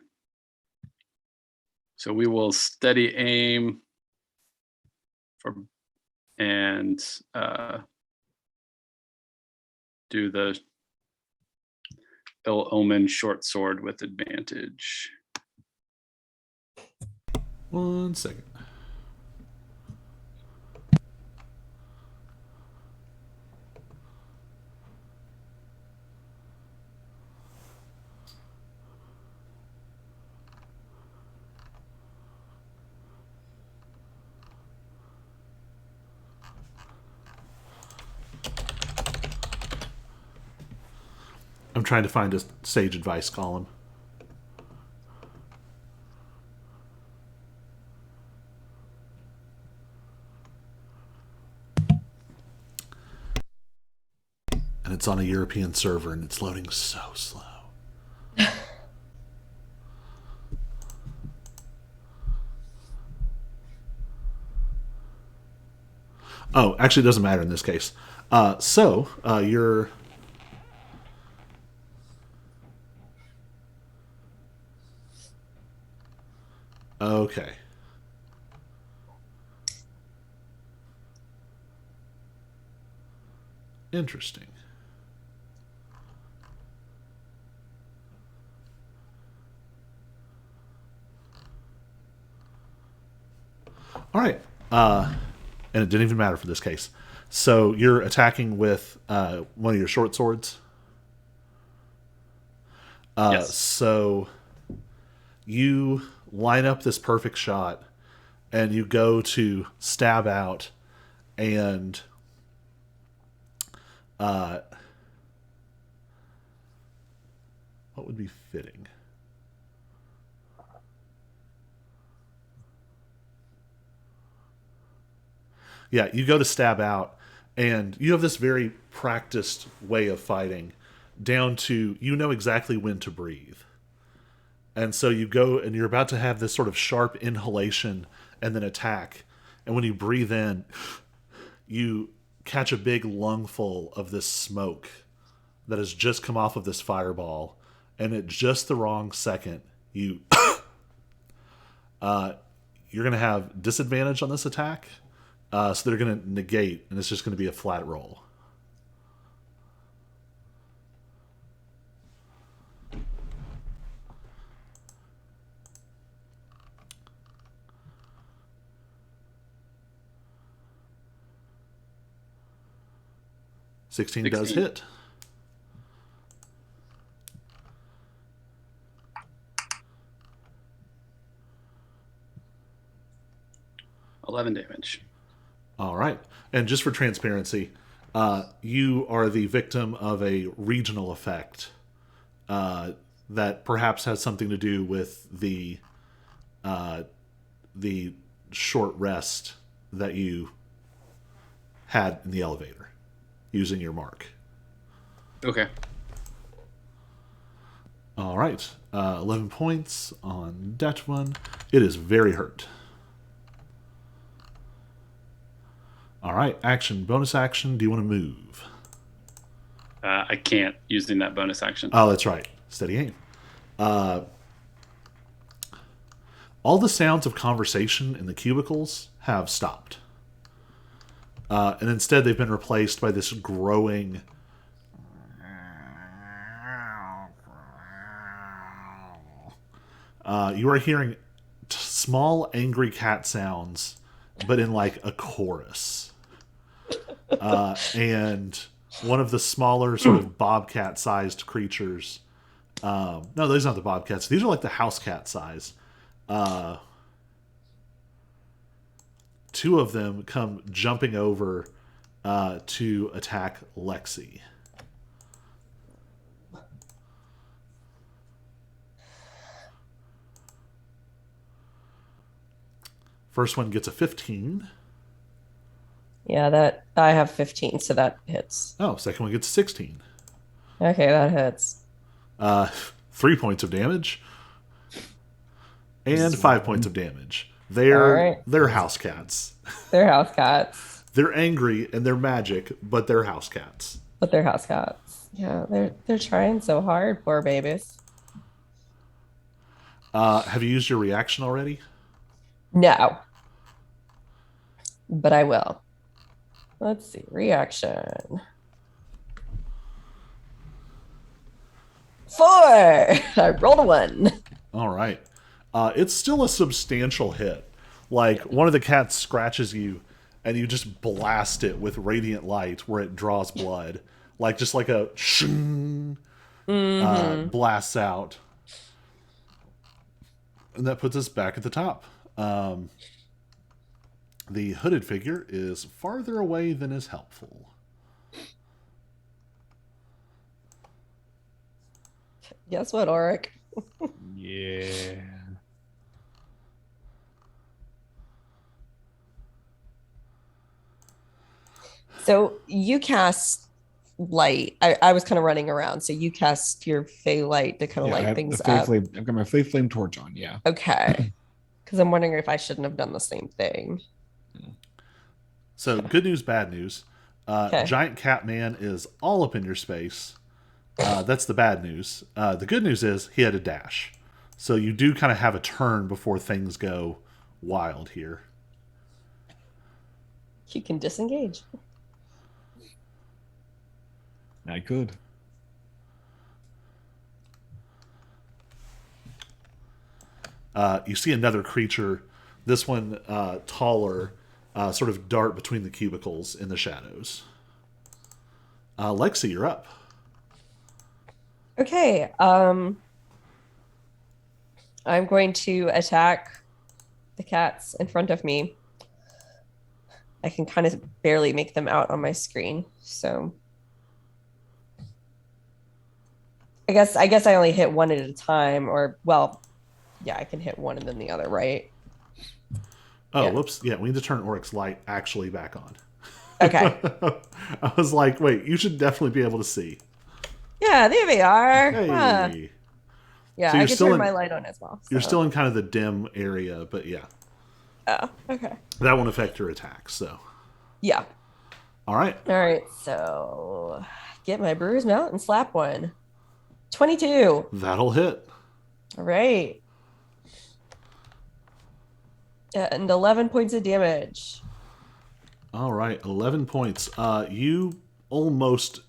So we will steady aim for and do the ill omen short sword with advantage. 1 second. I'm trying to find a sage advice column. And it's on a European server and it's loading so slow. Oh, actually, it doesn't matter in this case. You're. Okay. Interesting. All right. And it didn't even matter for this case. So you're attacking with one of your short swords. Yes. So you line up this perfect shot, and you go to stab out, and what would be fitting? Yeah, you go to stab out, and you have this very practiced way of fighting, down to you know exactly when to breathe. And so you go and you're about to have this sort of sharp inhalation and then attack. And when you breathe in, you catch a big lungful of this smoke that has just come off of this fireball. And at just the wrong second, you're going to have disadvantage on this attack. So they're going to negate, and it's just going to be a flat roll. Sixteen does 16. hit. $11 damage. All right. And just for transparency, you are the victim of a regional effect that perhaps has something to do with the short rest that you had in the elevator using your mark. Okay. All right. 11 points on that one. It is very hurt. All right, action, bonus action. Do you want to move? I can't using that bonus action. Oh, that's right. Steady aim. All the sounds of conversation in the cubicles have stopped. And instead, they've been replaced by this growing. You are hearing small, angry cat sounds, but in like a chorus. And one of the smaller sort of bobcat-sized creatures. No, those are not the bobcats. These are like the house cat size. Two of them come jumping over to attack Lexi. First one gets a 15. Yeah, that I have 15, so that hits. Oh, second one gets a 16. Okay, that hits. 3 points of damage. And 5 points of damage. They're All right. they're house cats. They're house cats, They're angry and they're magic, but they're house cats. but they're house cats. Yeah, they're trying so hard, poor babies. Have you used your reaction already? No, but I will. Let's see, reaction. 4. I rolled a 1. All right. It's still a substantial hit. Like, one of the cats scratches you, and you just blast it with radiant light where it draws blood. Like, just like a shing, blasts out. And that puts us back at the top. The hooded figure is farther away than is helpful. Guess what, Auric? Yeah. So you cast light. I was kind of running around. So you cast your Fey light to kind of I light have things the Fey up. Flame, I've got my Fey Flame torch on, yeah. Okay. Because I'm wondering if I shouldn't have done the same thing. So, good news, bad news. Okay. Giant Cat Man is all up in your space. That's the bad news. The good news is he had a dash. So you do kind of have a turn before things go wild here. You can disengage. I could. You see another creature, this one taller, sort of dart between the cubicles in the shadows. Lexi, you're up. Okay. I'm going to attack the cats in front of me. I can kind of barely make them out on my screen. So I guess I only hit one at a time, or well, yeah, I can hit one and then the other, right? Oh, Yeah. whoops. Yeah, we need to turn Oryx's light actually back on. Okay. I was like, wait, you should definitely be able to see. Yeah, there we are. Hey. Huh. Yeah, So I you're can still turn in- my light on as well. You're so- still in kind of the dim area, but yeah, Oh, okay. that won't affect your attack. So, Yeah. all right. All right. So get my brewer's mount and slap one. 22. That'll hit. All right. And 11 points of damage. All right, 11 points. You almost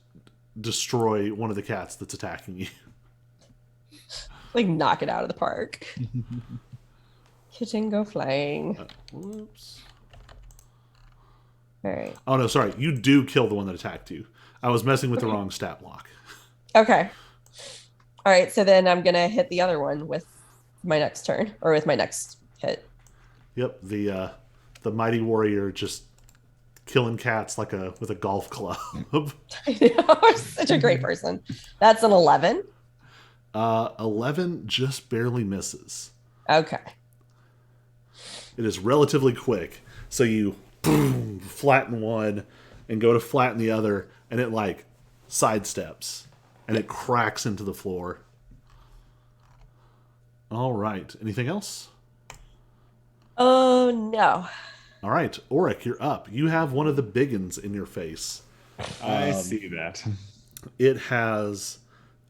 destroy one of the cats that's attacking you. Like, knock it out of the park. Kitchen go flying. Whoops. All right. Oh, no, sorry. You do kill the one that attacked you. I was messing with the wrong stat block. Okay. All right. So then I'm going to hit the other one with my next turn, or with my next hit. Yep, the mighty warrior just killing cats like with a golf club. I know. I'm such a great person. That's an 11. 11 just barely misses. Okay. It is relatively quick. So you boom, flatten one and go to flatten the other, and it like sidesteps and it cracks into the floor. All right. Anything else? Oh, no. All right, Auric, you're up. You have one of the biggins in your face. I see that. It has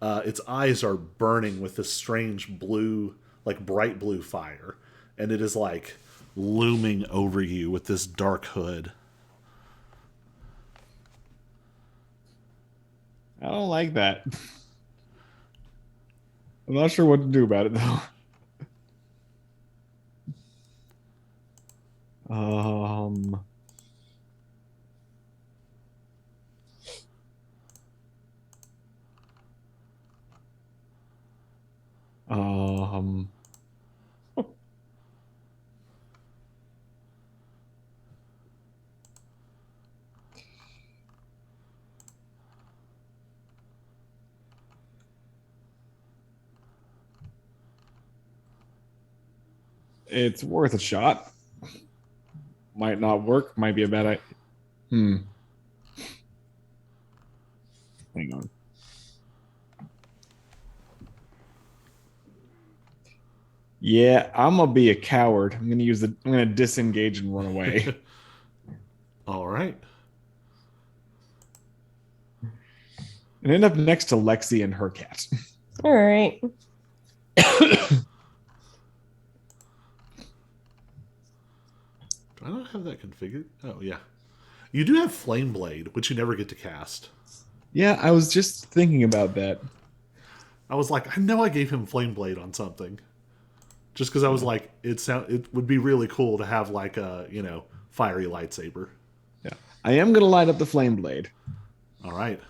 its eyes are burning with this strange blue, like bright blue fire, and it is like looming over you with this dark hood. I don't like that. I'm not sure what to do about it though. Um. Um. It's worth a shot. Might not work. Might be a bad idea. Hang on. Yeah, I'm gonna be a coward. I'm gonna disengage and run away. All right. And end up next to Lexi and her cat. All right. Do I not have that configured? Oh, yeah. You do have Flame Blade, which you never get to cast. Yeah, I was just thinking about that. I was like, I know I gave him Flame Blade on something. Just because I was like, it would be really cool to have like a, fiery lightsaber. Yeah. I am gonna light up the flame blade. All right.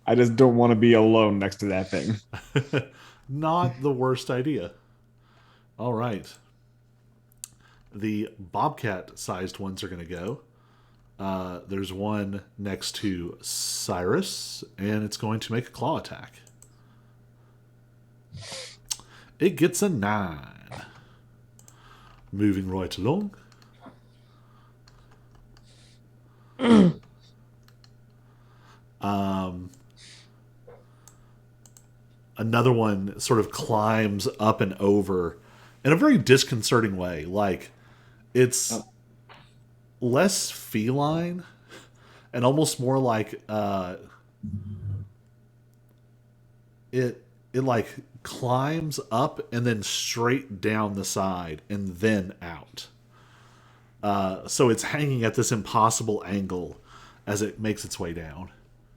I just don't want to be alone next to that thing. Not the worst idea. All right. The bobcat-sized ones are going to go. There's one next to Cyrus, and it's going to make a claw attack. It gets a 9. Moving right along. Another one sort of climbs up and over in a very disconcerting way. Like, it's less feline and almost more like it like climbs up and then straight down the side and then out. So it's hanging at this impossible angle as it makes its way down.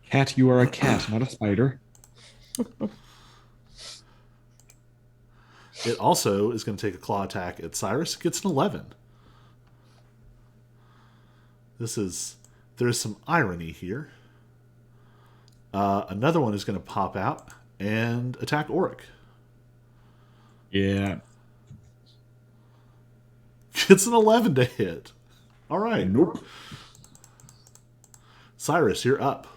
Cat, you are a cat, not a spider. It also is going to take a claw attack at Cyrus. It gets an 11. There's some irony here. Another one is going to pop out and attack Auric. Yeah. Gets an 11 to hit. All right. Nope. Cyrus, you're up.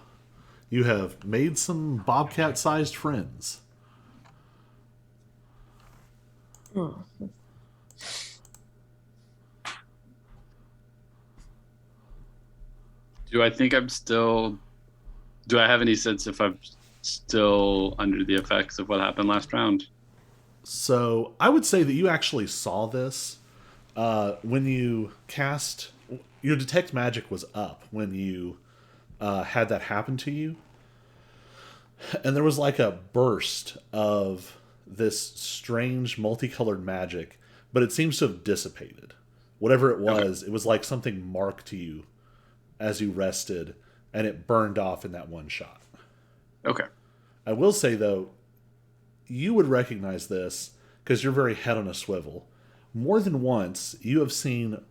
You have made some bobcat-sized friends. Do I think I'm still? Do I have any sense if I'm still under the effects of what happened last round? So I would say that you actually saw this when you cast. Your detect magic was up when you had that happen to you, and there was like a burst of this strange multicolored magic, but it seems to have dissipated. Whatever it was, it was like something marked to you as you rested, and it burned off in that one shot. Okay. I will say, though, you would recognize this because you're very head on a swivel. More than once, you have seen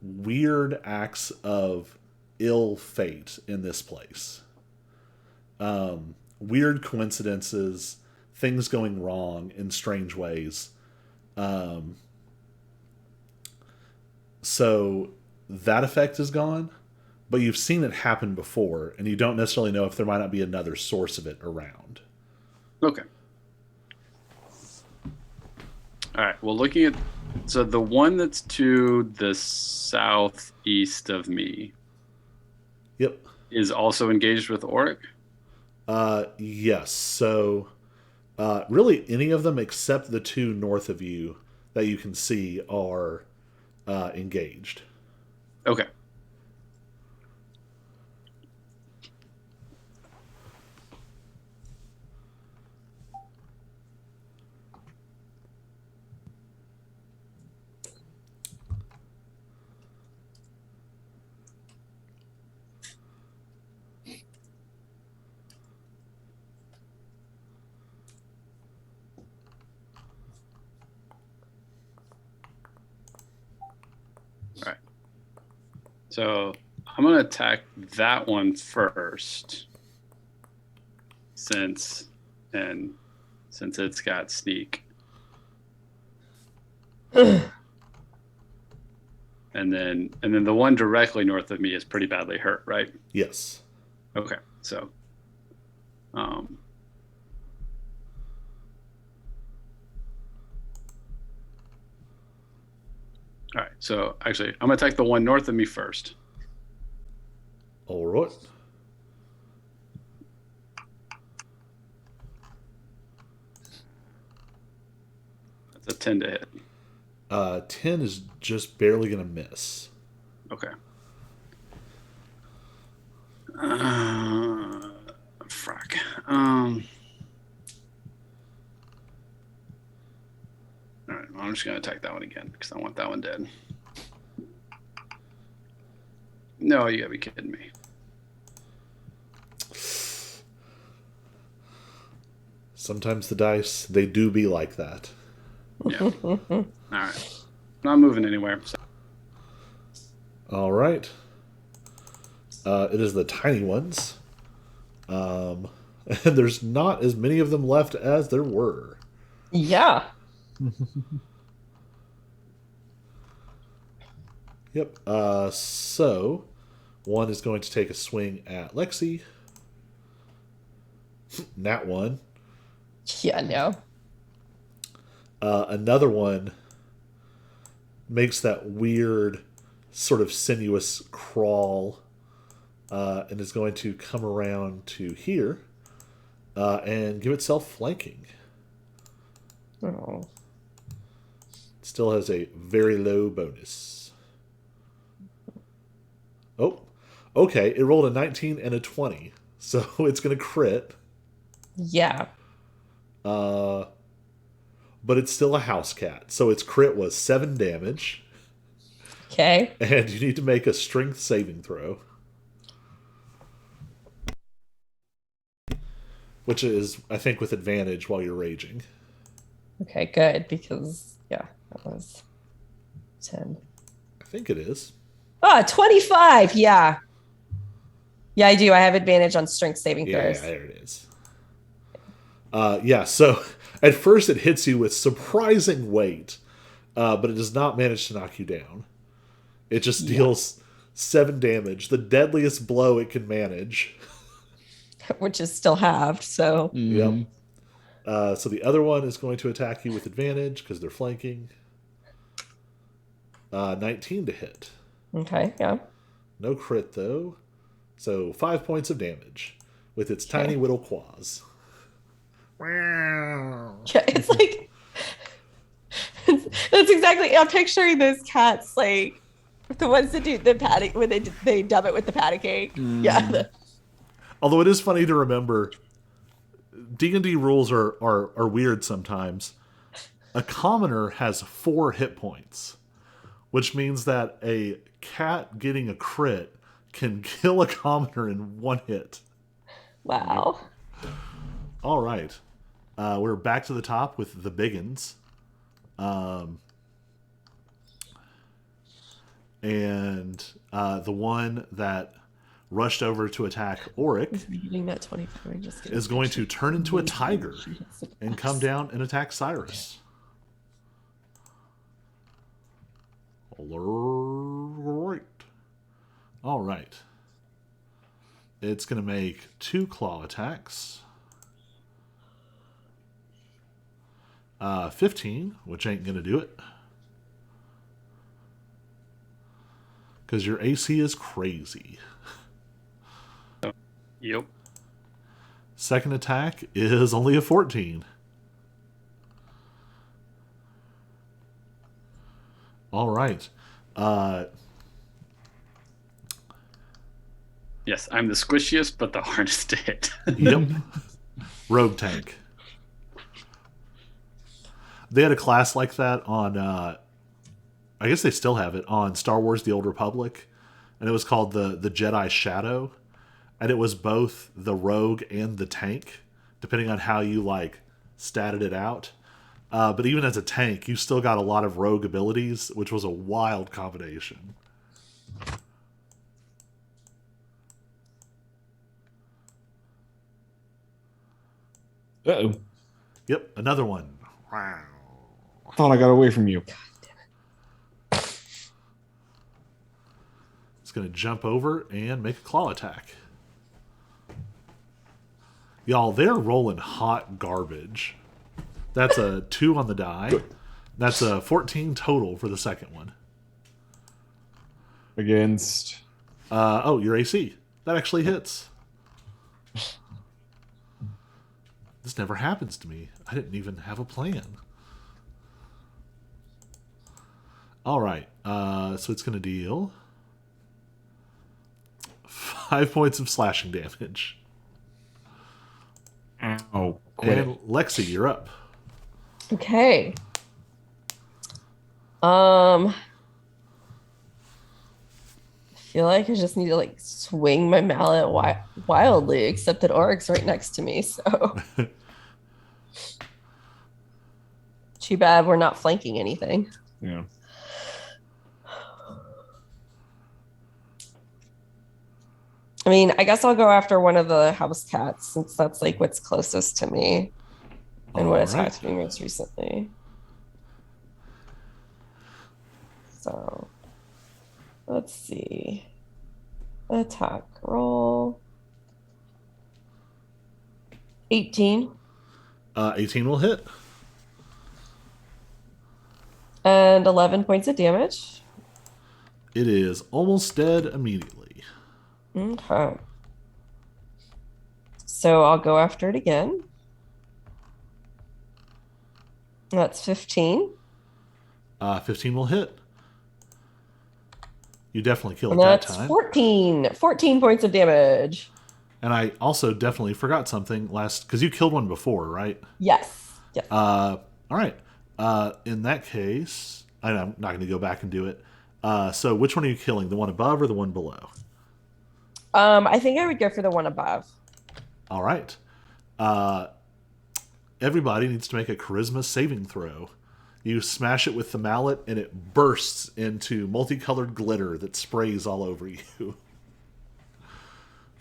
weird acts of ill fate in this place. Weird coincidences, things going wrong in strange ways. So that effect is gone, but you've seen it happen before, and you don't necessarily know if there might not be another source of it around. Okay. All right. Well, looking at so the one that's to the southeast of me Yep. is also engaged with Auric. Yes. So, really, any of them except the two north of you that you can see are engaged. Okay. All right. So I'm gonna attack that one first, since it's got sneak. And then the one directly north of me is pretty badly hurt, right? Yes. Okay, so all right, so actually I'm gonna attack the one north of me first. All right. That's a 10 to hit. 10 is just barely going to miss. Okay. Frack. All right, I'm just gonna attack that one again because I want that one dead. No, you gotta be kidding me. Sometimes the dice, they do be like that. Yeah. All right. Not moving anywhere. So. All right. It is the tiny ones. And there's not as many of them left as there were. Yeah. Yep. So, one is going to take a swing at Lexi. Nat one. Yeah, no. Another one makes that weird, sort of sinuous crawl, and is going to come around to here and give itself flanking. Oh. Still has a very low bonus. Oh, okay. It rolled a 19 and a 20, so it's going to crit. Yeah. But it's still a house cat, so its crit was 7 damage. Okay. And you need to make a strength saving throw. which is, I think, with advantage while you're raging. Okay, good, because, yeah, that was 10. I think it is. Oh, 25. Yeah. Yeah, I do. I have advantage on strength saving Yeah, throws. there it is. Yeah, so at first it hits you with surprising weight, but it does not manage to knock you down. It just deals 7 damage, the deadliest blow it can manage. Which is still halved, so. Yep. So the other one is going to attack you with advantage because they're flanking. 19 to hit. Okay, yeah. No crit, though. So 5 points of damage with its tiny little claws. Yeah, it's like that's exactly. I'm picturing those cats, like the ones that do the patty when they dub it with the patty cake. Yeah, Although it is funny to remember, D&D rules are weird sometimes. A commoner has 4 hit points, which means that a cat getting a crit can kill a commoner in 1 hit. wow. All right. We're back to the top with the biggins. And the one that rushed over to attack Auric Getting that 25 and just is going to turn into a tiger and come down and attack Cyrus. Alert. All right. It's going to make 2 claw attacks. 15, which ain't going to do it. Because your AC is crazy. Yep. Second attack is only a 14. All right. Yes, I'm the squishiest, but the hardest to hit. Yep. Rogue tank. They had a class like that on, I guess they still have it, on Star Wars The Old Republic. And it was called the Jedi Shadow. And it was both the rogue and the tank, depending on how you, like, statted it out. But even as a tank, you still got a lot of rogue abilities, which was a wild combination. Uh-oh. Yep, another one. Thought I got away from you. It's going to jump over and make a claw attack. Y'all, they're rolling hot garbage. That's a 2 on the die. That's a 14 total for the second one. Against... Your AC. That actually hits. This never happens to me. I didn't even have a plan. All right. So it's going to deal 5 points of slashing damage. Oh, quit And Lexi, you're up. Okay. I feel like I just need to like swing my mallet wildly, except that Auric's right next to me, so too bad we're not flanking anything. Yeah. I mean, I guess I'll go after one of the house cats since that's like what's closest to me and what attacked me most recently. So let's see. Attack roll. 18. 18 will hit. And 11 points of damage. It is almost dead immediately. Okay. So I'll go after it again. That's 15. 15 will hit. You definitely kill it And that that's time. 14 points of damage. And I also definitely forgot something last, because you killed one before, right? Yes. Yes. All right. In that case, I'm not going to go back and do it. So which one are you killing? The one above or the one below? I think I would go for the one above. All right. Everybody needs to make a charisma saving throw. You smash it with the mallet, and it bursts into multicolored glitter that sprays all over you.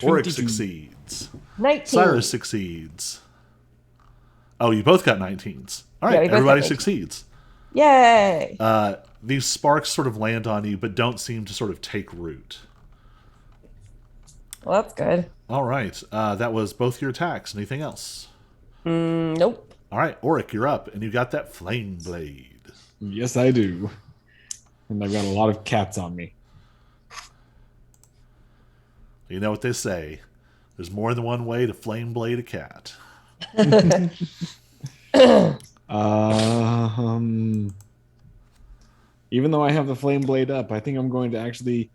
Oryx 22. succeeds. 19. Cyrus succeeds. Oh, you both got 19s. All Yeah, right, we both got everybody 19s. succeeds. Yay! These sparks sort of land on you, but don't seem to sort of take root. Well, that's good. All right, that was both your attacks. Anything else? Nope. All right, Auric, you're up, and you got that flame blade. Yes, I do. And I've got a lot of cats on me. You know what they say. There's more than one way to flame blade a cat. Even though I have the flame blade up, I think I'm going to actually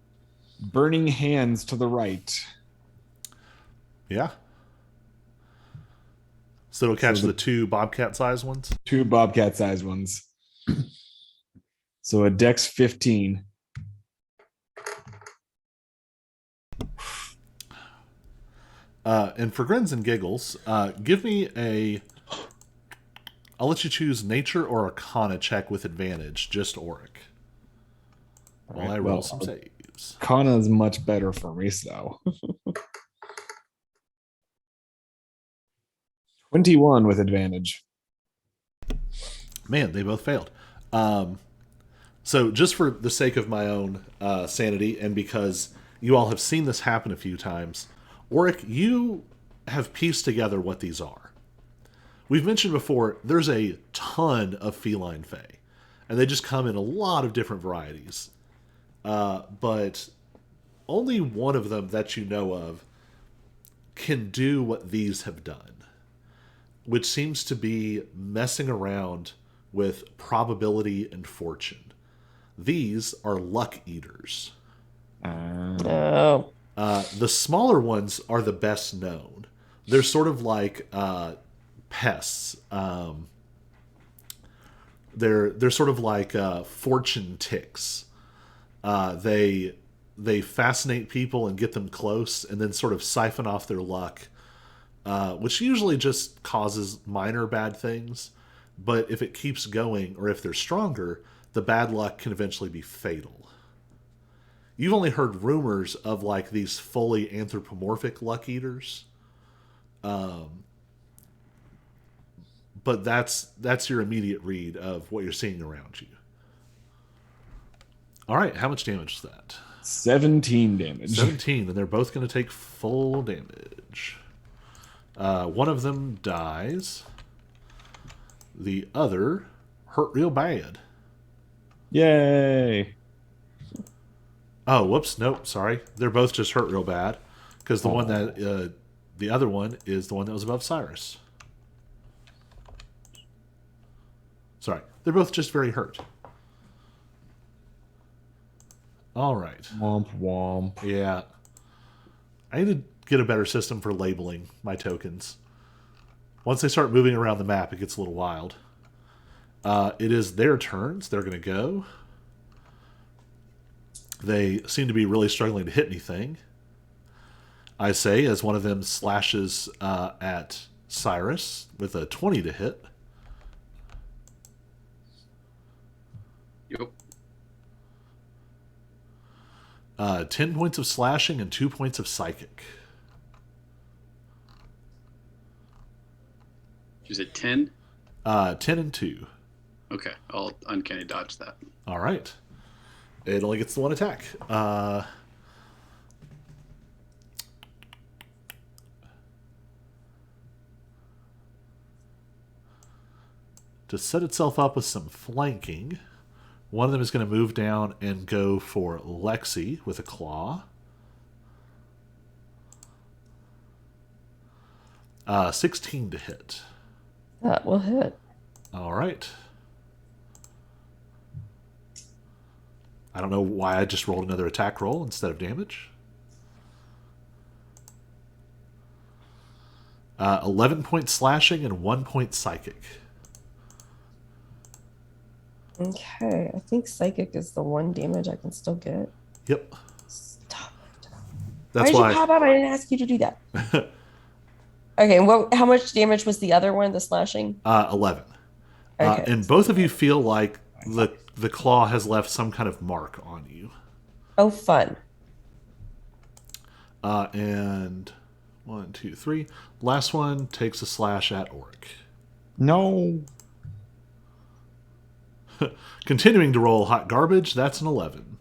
burning hands to the right. Yeah. So it'll catch So the two bobcat-sized ones? 2 bobcat-sized ones. So a dex 15. And for grins and giggles, give me a... I'll let you choose nature or arcana check with advantage, just Auric. While I roll some saves. Kana is much better for me, so. 21 with advantage. Man, they both failed. So just for the sake of my own sanity, and because you all have seen this happen a few times, Auric, you have pieced together what these are. We've mentioned before, there's a ton of feline fae, and they just come in a lot of different varieties. But only one of them that you know of can do what these have done, which seems to be messing around with probability and fortune. These are luck eaters. Oh. The smaller ones are the best known. They're sort of like pests. They're sort of like fortune ticks. They fascinate people and get them close, and then sort of siphon off their luck, which usually just causes minor bad things. But if it keeps going, or if they're stronger, the bad luck can eventually be fatal. You've only heard rumors of like these fully anthropomorphic luck eaters, but that's your immediate read of what you're seeing around you. All right, how much damage is that? 17 damage. 17, and they're both going to take full damage. One of them dies. The other hurt real bad. Yay. Oh, whoops. Nope, sorry. They're both just hurt real bad. Because the one that... the other one is the one that was above Cyrus. Sorry. They're both just very hurt. All right. Womp womp. Yeah. I need to get a better system for labeling my tokens. Once they start moving around the map, it gets a little wild. It is their turns. They're going to go. They seem to be really struggling to hit anything. I say, as one of them slashes at Cyrus with a 20 to hit. Yep. 10 points of slashing and 2 points of psychic. Is it 10? 10 and 2. Okay, I'll uncanny dodge that. All right. It only gets the one attack. To set itself up with some flanking, one of them is going to move down and go for Lexi with a claw. 16 to hit. That will hit. All right. I don't know why I just rolled another attack roll instead of damage. 11 points slashing and 1 point psychic. Okay, I think psychic is the one damage I can still get. Yep. Stop it. That's Why why. did you pop up? I didn't ask you to do that. Okay, how much damage was the other one, the slashing? 11. Okay. And both of you feel like the claw has left some kind of mark on you. Oh, fun. And 1, 2, 3. Last one takes a slash at Oric. No. Continuing to roll hot garbage, that's an 11.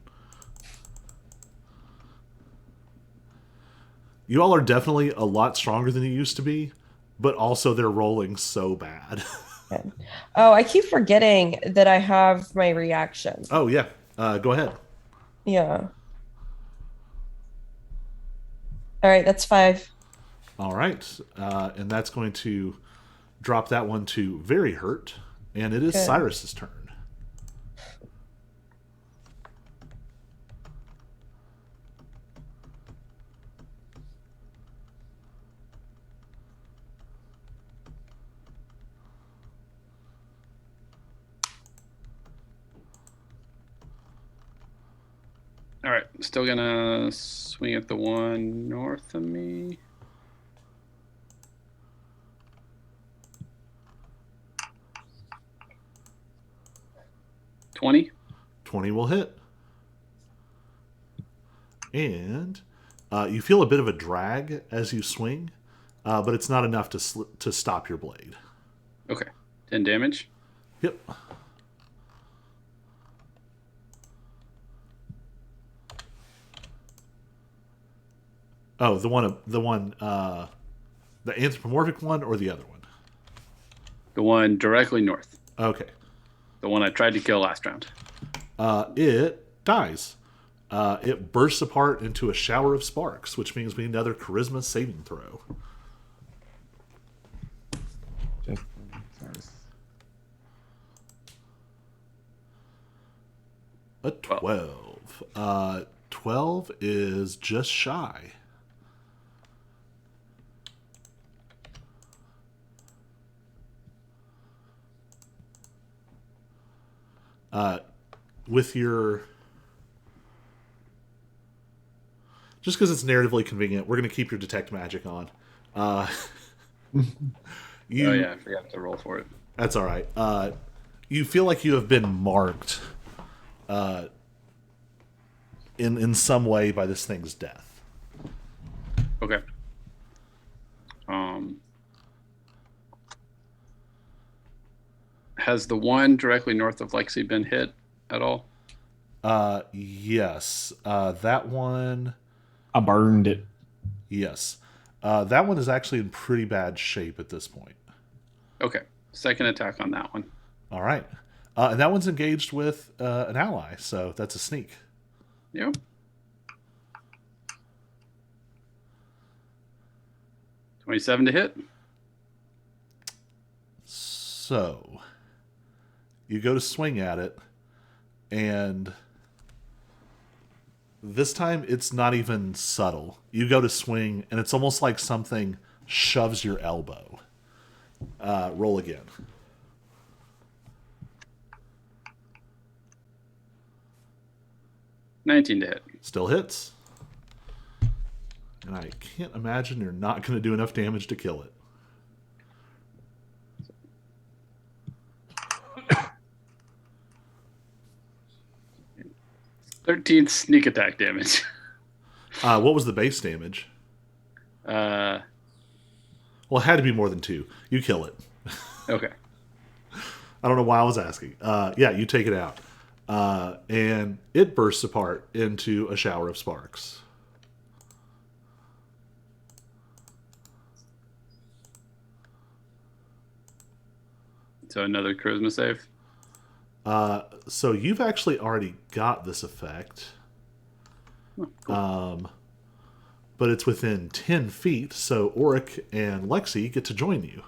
You all are definitely a lot stronger than you used to be, but also they're rolling so bad. Okay. Oh, I keep forgetting that I have my reaction. Oh, yeah. Go ahead. Yeah. All right, that's 5. All right. And that's going to drop that one to very hurt. And it is Good. Cyrus's turn. All right, still gonna swing at the one north of me. $20. 20 will hit. And you feel a bit of a drag as you swing, but it's not enough to stop your blade. Okay, 10 damage. Yep. Oh, the anthropomorphic one or the other one? The one directly north. Okay. The one I tried to kill last round. It dies. It bursts apart into a shower of sparks, which means we need another charisma saving throw. Just, A 12. 12 is just shy. With your... Just because it's narratively convenient, we're going to keep your detect magic on. You, Oh yeah, I forgot to roll for it. That's all right. You feel like you have been marked in some way by this thing's death. Okay. Has the one directly north of Lexi been hit at all? Yes. That one... I burned it. Yes. That one is actually in pretty bad shape at this point. Okay. Second attack on that one. All right. And that one's engaged with an ally, so that's a sneak. Yep. $27 to hit. So, you go to swing at it, and this time it's not even subtle. You go to swing, and it's almost like something shoves your elbow. Roll again. $19 to hit. Still hits. And I can't imagine you're not going to do enough damage to kill it. $13 sneak attack damage. What was the base damage? Uh, Well, it had to be more than 2. You kill it. okay. I don't know why I was asking. Yeah, you take it out. And it bursts apart into a shower of sparks. So another charisma save. So you've actually already got this effect. Oh, cool. But it's within 10 feet, so Oric and Lexi get to join you.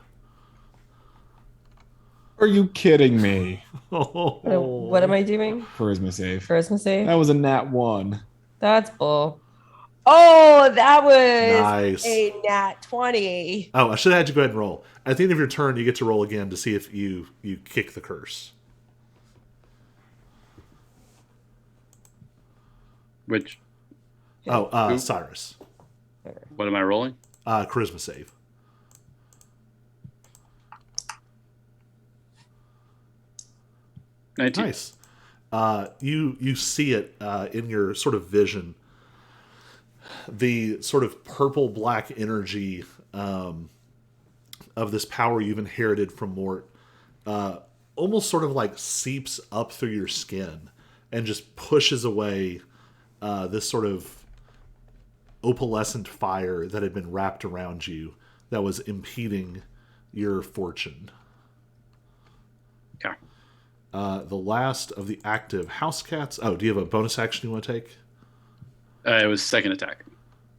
Are you kidding me? What am I doing? Charisma save. Charisma save? That was a nat 1. That's bull. Oh, that was Nice. a nat 20. Oh, I should have had you go ahead and roll. At the end of your turn, you get to roll again to see if you kick the curse. Which, Oh, Cyrus. what am I rolling? Charisma save. 19. Nice. You see it in your sort of vision. The sort of purple black energy of this power you've inherited from Mort almost sort of like seeps up through your skin and just pushes away this sort of opalescent fire that had been wrapped around you that was impeding your fortune. Okay. The last of the active house cats. Oh, do you have a bonus action you want to take? It was second attack.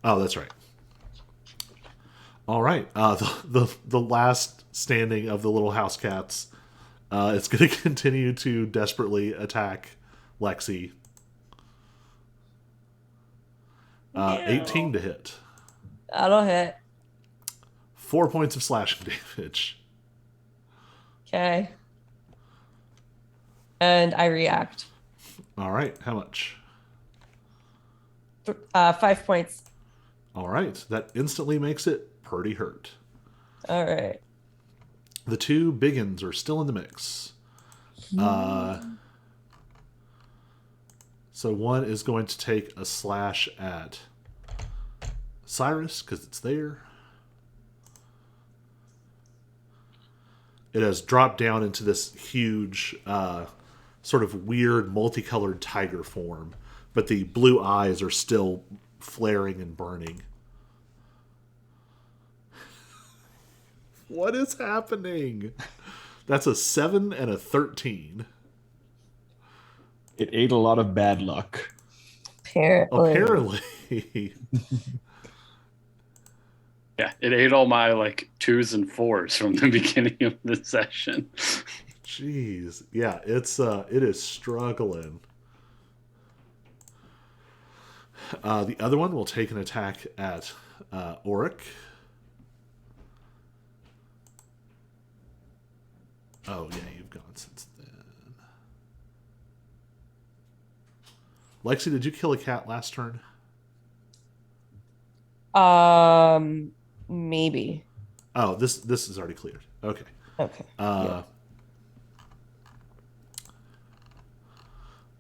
Oh, that's right. All right. The last standing of the little house cats. It's going to continue to desperately attack Lexi. 18 to hit. That'll hit. 4 points of slashing damage. Okay. And I react. All right. How much? 5 points. All right. That instantly makes it pretty hurt. All right. The two biggins are still in the mix. So one is going to take a slash at Cyrus because it's there. It has dropped down into this huge, sort of weird, multicolored tiger form, but the blue eyes are still flaring and burning. What is happening? That's a 7 and a 13. It ate a lot of bad luck. Apparently. Yeah, it ate all my like 2s and 4s from the beginning of the session. Jeez. Yeah, it is struggling. The other one will take an attack at Auric. Oh, yeah, you've gone since then. Lexi, did you kill a cat last turn? Maybe. Oh, this is already cleared. Okay. Okay.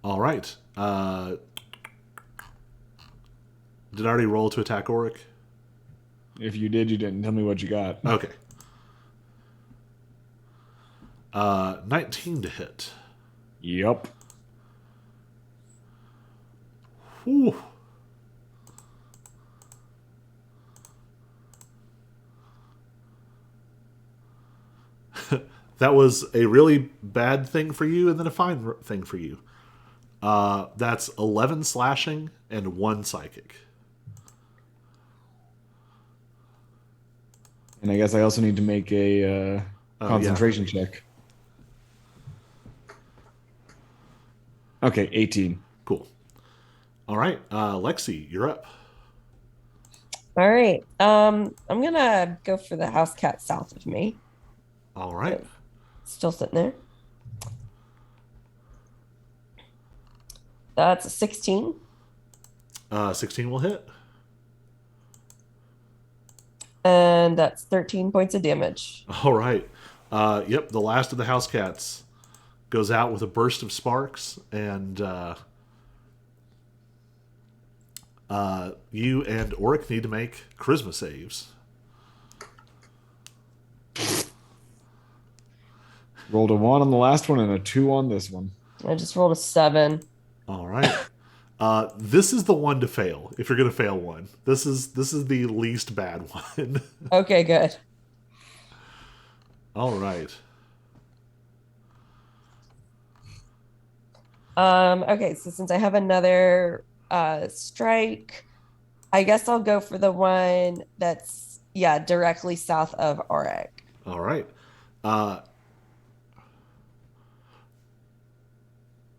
All right. Did I already roll to attack Auric? If you did, you didn't tell me what you got. Okay. 19 to hit. Yep. Whew. That was a really bad thing for you and then a fine thing for you. That's 11 slashing and 1 psychic. And I guess I also need to make a concentration check. Okay, 18. Cool. All right, Lexi, you're up. All right. I'm gonna go for the house cat south of me. All right. Still sitting there. That's a 16. 16 will hit. And that's 13 points of damage. All right. Yep, the last of the house cats goes out with a burst of sparks, and you and Auric need to make charisma saves. Rolled a 1 on the last one and a 2 on this one. I just rolled a 7. All right. This is the one to fail. If you're going to fail one, this is the least bad one. Okay, good. All right. Okay, so since I have another strike, I guess I'll go for the one that's directly south of Auric. All right.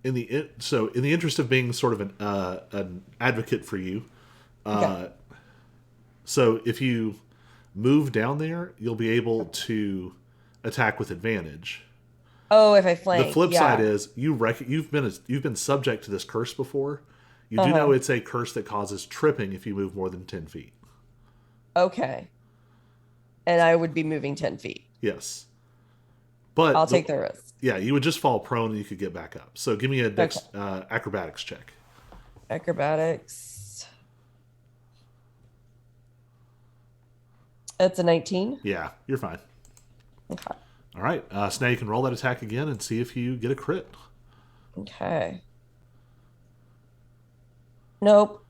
In the interest of being sort of an advocate for you, Okay. so if you move down there, you'll be able to attack with advantage. Oh, if I flank. The flip side is you've been subject to this curse before. You do know it's a curse that causes tripping if you move more than 10 feet. Okay. And I would be moving 10 feet. Yes, but I'll take the risk. Yeah, you would just fall prone and you could get back up. So give me a acrobatics check. Acrobatics. That's a 19. Yeah, you're fine. Okay. All right, so now you can roll that attack again and see if you get a crit. Okay. Nope.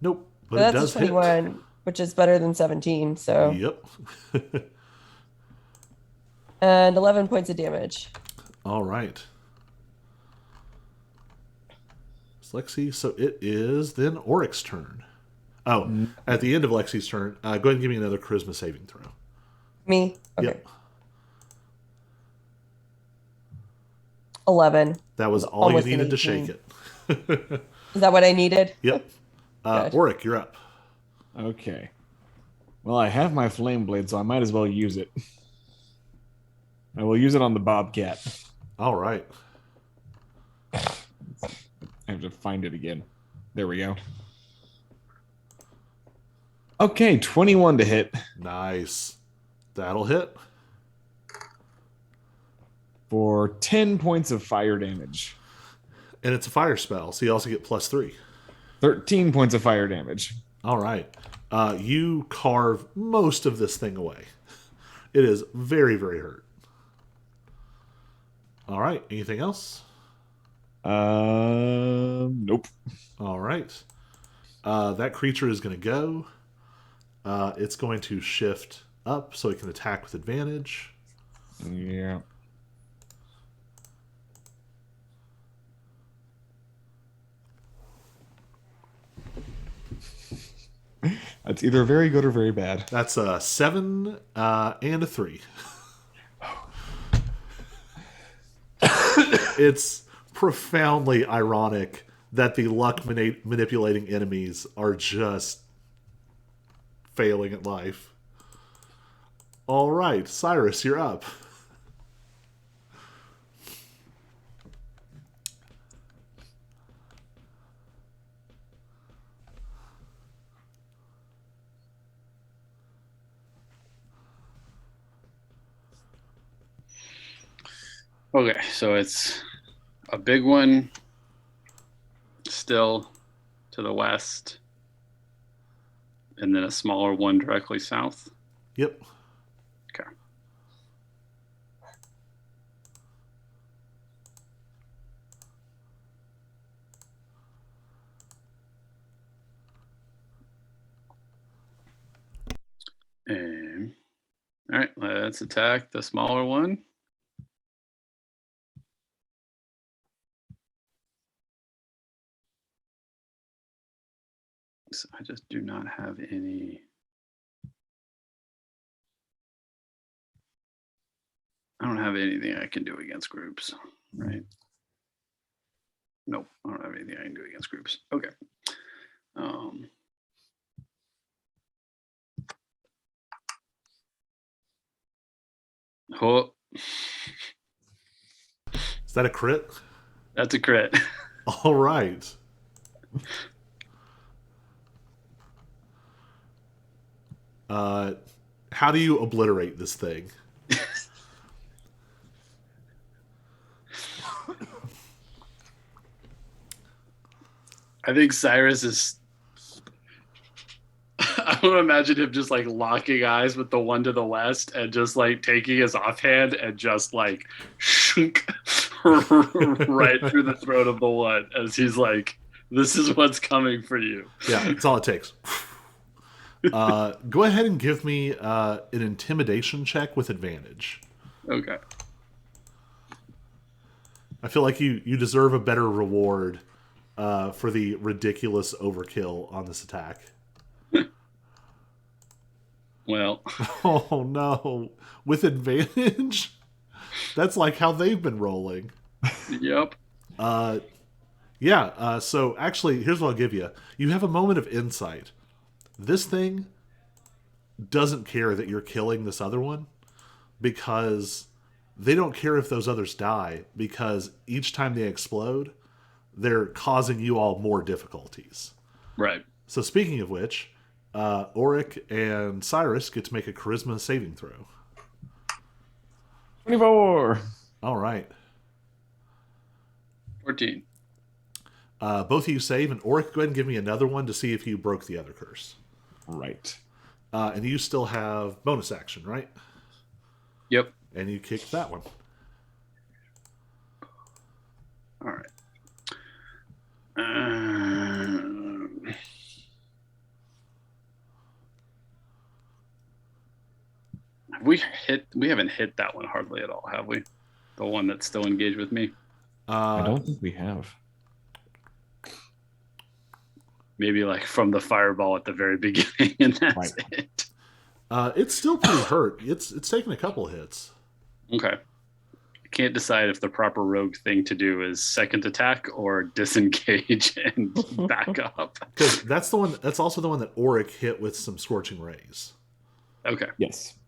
Nope, but So it that's does a hit. 21, which is better than 17. So, Yep. and 11 points of damage. All right. Lexi, so it is then Oric's turn. Oh, at the end of Lexi's turn, go ahead and give me another charisma saving throw. Me? Okay. Yep. 11. That was all Almost you an needed to 18. shake it. Is that what I needed? Yep. Good. Oric, you're up. Okay. Well, I have my flame blade, so I might as well use it. I will use it on the bobcat. All right. I have to find it again. There we go. Okay, 21 to hit Nice. That'll hit. for 10 points of fire damage. And it's a fire spell, so you also get +3. 13 points of fire damage. All right. You carve most of this thing away. It is very, very hurt. All right. Anything else? Nope. All right. That creature is going to go. It's going to shift up so it can attack with advantage. Yeah. That's either very good or very bad. That's a 7 and a 3. It's profoundly ironic that the luck manipulating enemies are just failing at life. All right, Cyrus, you're up. Okay, so it's a big one still to the west, and then a smaller one directly south. Yep. Okay. And all right, let's attack the smaller one. So I just do not have any. I don't have anything I can do against groups, right? Nope, I don't have anything I can do against groups. Okay. Oh, Is that a crit? that's a crit. All right. How do you obliterate this thing? I think Cyrus is. I want to imagine him just like locking eyes with the one to the west and just like taking his offhand and just like shunk right through the throat of the one as he's like, "This is what's coming for you." Yeah, that's all it takes. Go ahead and give me an intimidation check with advantage. Okay. I feel like you deserve a better reward for the ridiculous overkill on this attack. Well, Oh no. With advantage? That's like how they've been rolling. yep. Yeah, so actually, here's what I'll give you. You have a moment of insight. This thing doesn't care that you're killing this other one because they don't care if those others die because each time they explode, they're causing you all more difficulties. Right. So speaking of which, Auric and Cyrus get to make a charisma saving throw. 24. All right. 14. Both of you save, and Oric, go ahead and give me another one to see if you broke the other curse. Right. And you still have bonus action, right? Yep. And you kicked that one. All right. We haven't hit that one hardly at all, have we? The one that's still engaged with me. I don't think we have. Maybe like from the fireball at the very beginning, and that's Right. it. It's still pretty hurt. It's taken a couple hits. Okay. I can't decide if the proper rogue thing to do is second attack or disengage and back up. Because that's the one. That's also the one that Oric hit with some scorching rays. Okay. Yes.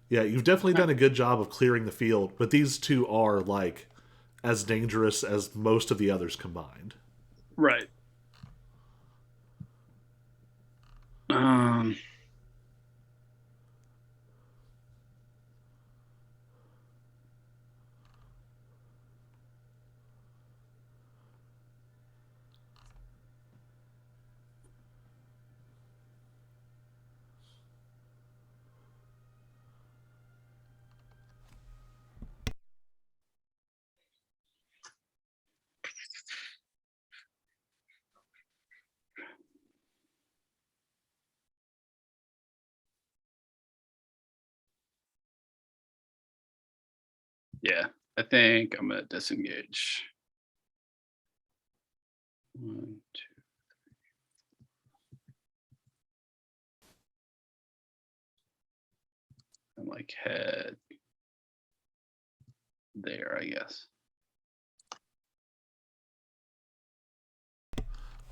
Yeah, you've definitely done a good job of clearing the field, but these two are like as dangerous as most of the others combined. Right. Yeah, I think I'm gonna disengage. 1, 2. And like head there, I guess.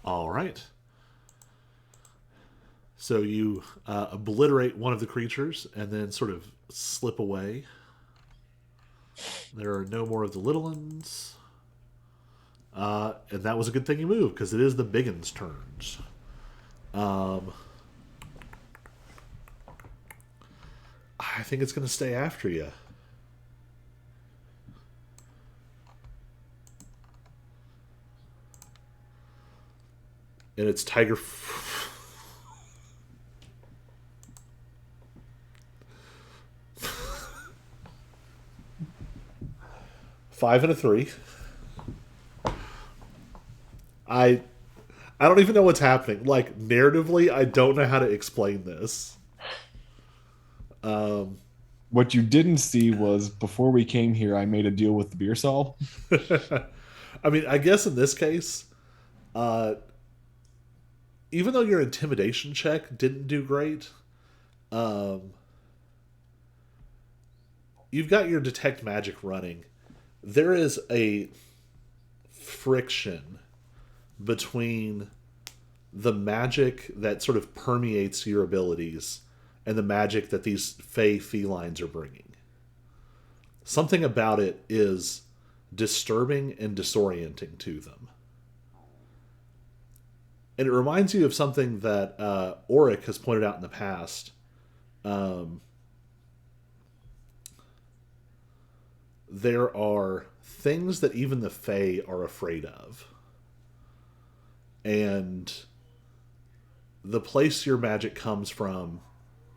All right. So you obliterate one of the creatures and then sort of slip away. There are no more of the little ones. And that was a good thing you moved, because it is the big ones' turns. I think it's going to stay after you. And it's Tiger... Five and a 3. I don't even know what's happening. Like, narratively, I don't know how to explain this. What you didn't see was before we came here, I made a deal with the beer saw. I mean, I guess in this case, even though your intimidation check didn't do great, you've got your detect magic running. There is a friction between the magic that sort of permeates your abilities and the magic that these fey felines are bringing. Something about it is disturbing and disorienting to them. And it reminds you of something that Oric has pointed out in the past. There are things that even the Fae are afraid of. And the place your magic comes from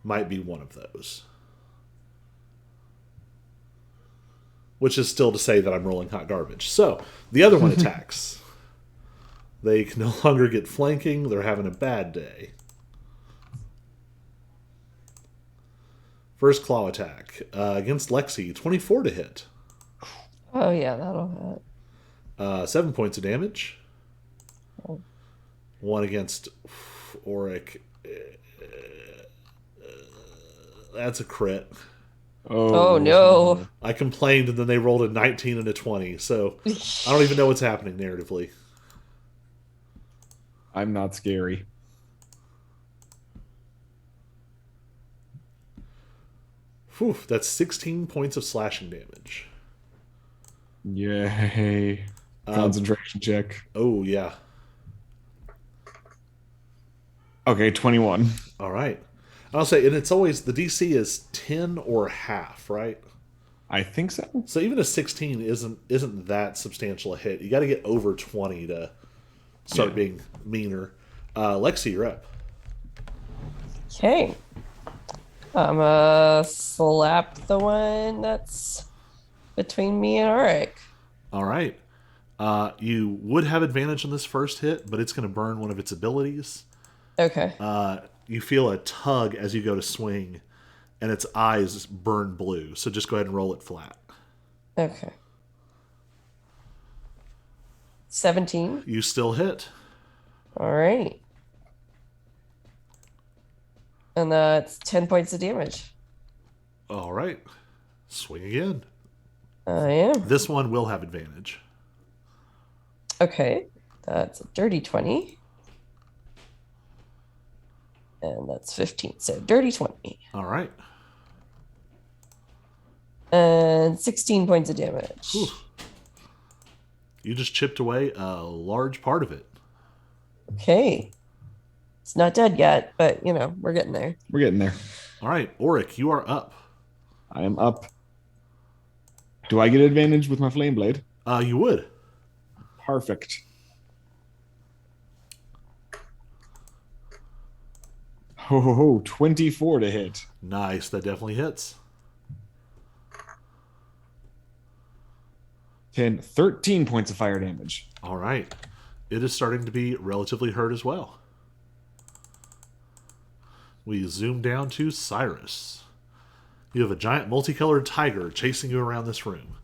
might be one of those. Which is still to say that I'm rolling hot garbage. So, the other one attacks. They can no longer get flanking. They're having a bad day. First claw attack against Lexi, 24 to hit. Oh, yeah, that'll hit. 7 points of damage. Oh. One against Oric. That's a crit. Oh, no. I complained and then they rolled a 19 and a 20. So I don't even know what's happening narratively. I'm not scary. Whew, that's 16 points of slashing damage. Yay. Concentration check. Oh, yeah. Okay, 21. All right. I'll say, and it's always the DC is 10 or half, right? I think so. So even a 16 isn't that substantial a hit. You got to get over 20 to start Yeah. being meaner. Lexi, you're up. Okay. I'm gonna slap the one that's between me and Auric. All right. You would have advantage on this first hit, but it's going to burn one of its abilities. Okay. You feel a tug as you go to swing, and its eyes burn blue. So just go ahead and roll it flat. Okay. 17. You still hit. All right. And that's 10 points of damage. All right. Swing again. I am. This one will have advantage. Okay. That's a dirty 20. And that's 15. So dirty 20. All right. And 16 points of damage. Whew. You just chipped away a large part of it. Okay. It's not dead yet, but we're getting there. We're getting there. All right, Auric, you are up. I am up. Do I get advantage with my flame blade? You would. Perfect. Ho ho ho! 24 to hit. Nice. That definitely hits. 13 points of fire damage. All right. It is starting to be relatively hurt as well. We zoom down to Cyrus. You have a giant multicolored tiger chasing you around this room.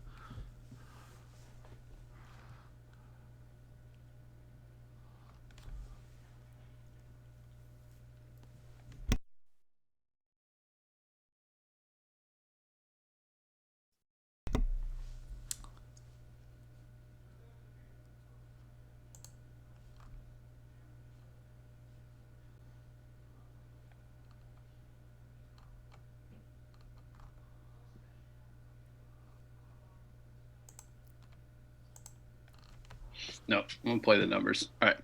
No, I'm gonna play the numbers. All right.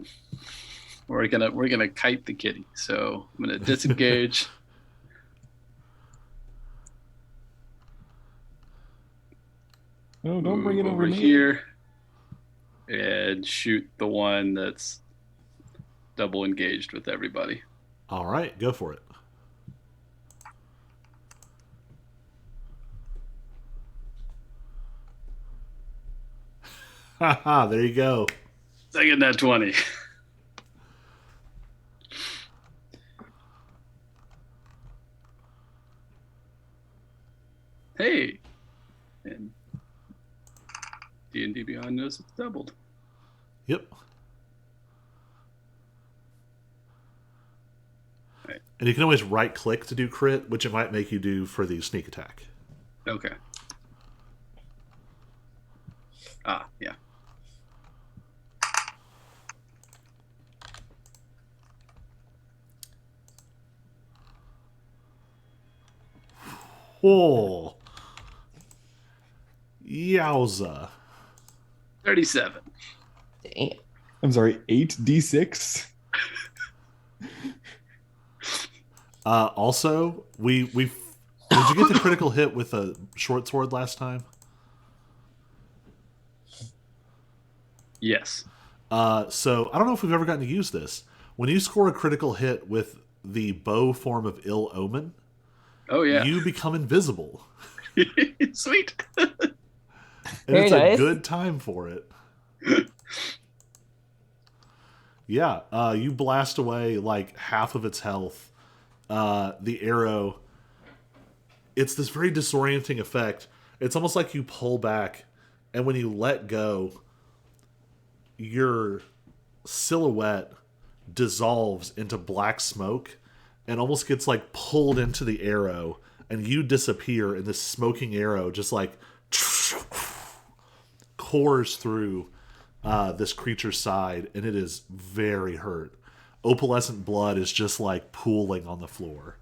We're gonna kite the kitty. So I'm gonna disengage. No, don't bring it move over me. here and shoot the one that's double engaged with everybody. All right, go for it. Haha, there you go. Second nat 20. Hey. And D&D Beyond knows it's doubled. Yep. Right. And you can always right click to do crit, which it might make you do for the sneak attack. Okay. Ah, yeah. Oh. Yowza. 37. Damn. I'm sorry, 8d6? Also, we did you get the critical hit with a short sword last time? Yes. So I don't know if we've ever gotten to use this. When you score a critical hit with the bow form of Ill Omen, Oh, yeah. you become invisible. Sweet. And Very it's nice. a good time for it. Yeah, you blast away like half of its health. The arrow, it's this very disorienting effect. It's almost like you pull back, and when you let go, your silhouette dissolves into black smoke and almost gets like pulled into the arrow, and you disappear, and this smoking arrow just like cores through this creature's side, and it is very hurt. Opalescent blood is just like pooling on the floor.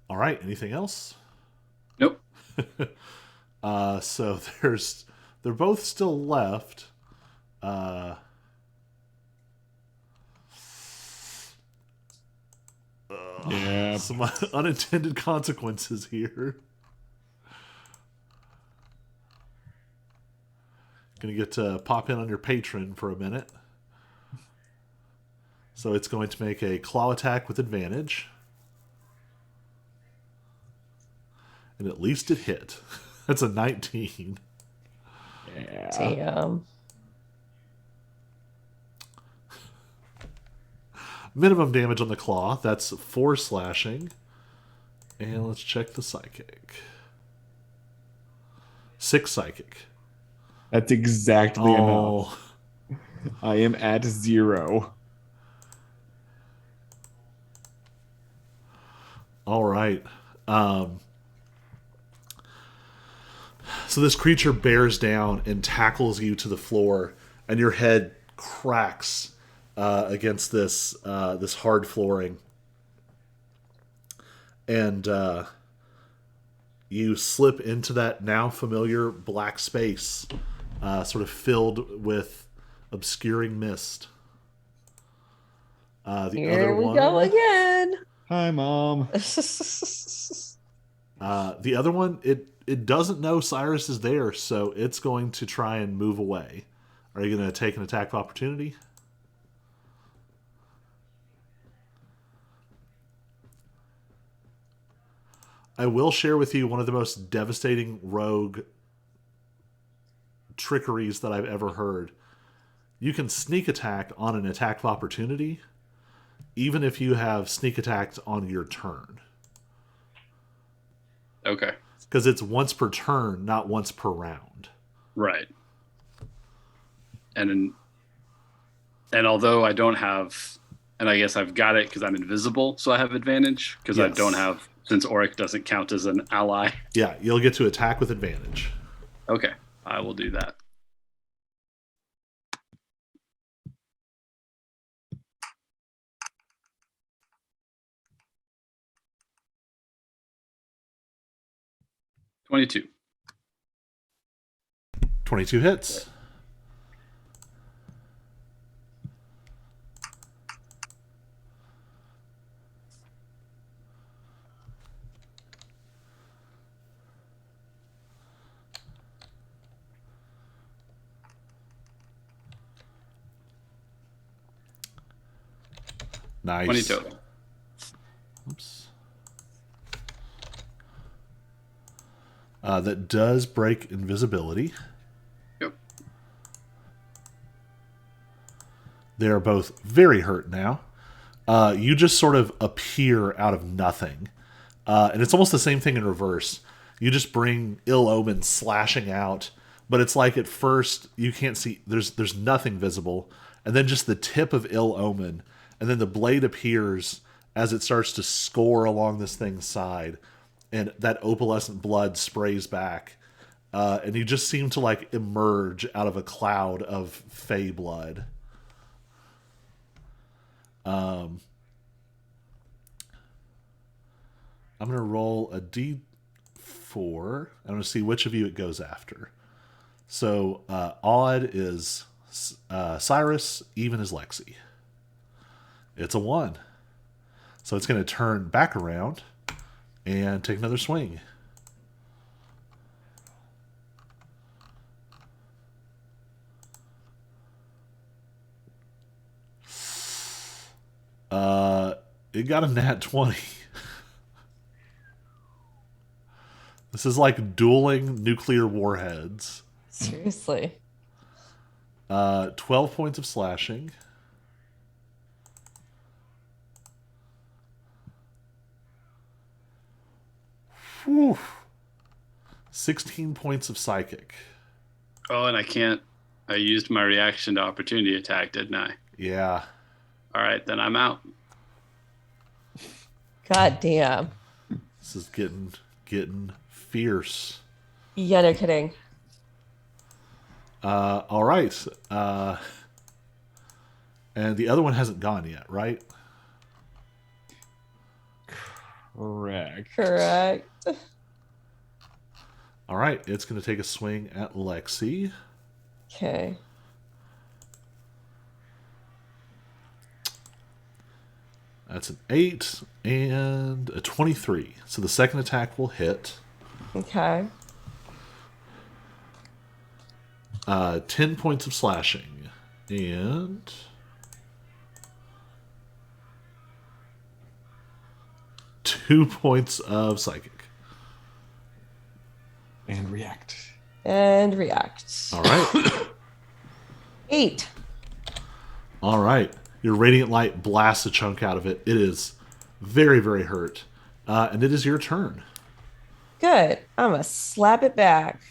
All right, anything else? Nope. So they're both still left. Yeah. Some unintended consequences here. Gonna get to pop in on your patron for a minute. So it's going to make a claw attack with advantage. And at least it hit. That's a 19. Yeah. Damn. Minimum damage on the claw. That's 4 slashing. And let's check the psychic. 6 psychic. That's exactly enough. Oh, I am at 0. all right. So this creature bears down and tackles you to the floor, and your head cracks against this hard flooring, and you slip into that now familiar black space, sort of filled with obscuring mist. The Here other we one, go again. Hi, Mom. the other one, it doesn't know Cyrus is there, so it's going to try and move away. Are you going to take an attack of opportunity? I will share with you one of the most devastating rogue trickeries that I've ever heard. You can sneak attack on an attack of opportunity, even if you have sneak attacked on your turn. Okay. Because it's once per turn, not once per round. Right. And although I don't have, and I guess I've got it because I'm invisible, so I have advantage because I Yes. don't have, since Auric doesn't count as an ally. Yeah, you'll get to attack with advantage. Okay, I will do that. $22. 22 hits. Nice. 20 total. Oops. That does break invisibility. Yep. They are both very hurt now. You just sort of appear out of nothing. And it's almost the same thing in reverse. You just bring ill omen slashing out, but it's like at first you can't see, there's nothing visible, and then just the tip of ill omen, and then the blade appears as it starts to score along this thing's side, and that opalescent blood sprays back, and you just seem to like emerge out of a cloud of fey blood. I'm going to roll a d4. I'm going to see which of you it goes after. So odd is Cyrus, even is Lexi. It's a 1. So it's going to turn back around and take another swing. It got a nat 20. This is like dueling nuclear warheads. Seriously. 12 points of slashing. Whew. 16 points of psychic. Oh, and I used my reaction to opportunity attack, didn't I? Yeah. All right, then I'm out. God damn. This is getting fierce. Yeah, no kidding. All right. And the other one hasn't gone yet, right? Correct. Correct. All right. It's going to take a swing at Lexi. That's an 8 and a 23. So the second attack will hit. Okay. 10 points of slashing. And 2 points of psychic. And react. And react. All right. 8. All right. Your radiant light blasts a chunk out of it. It is very, very hurt. And it is your turn. Good. I'm going to slap it back.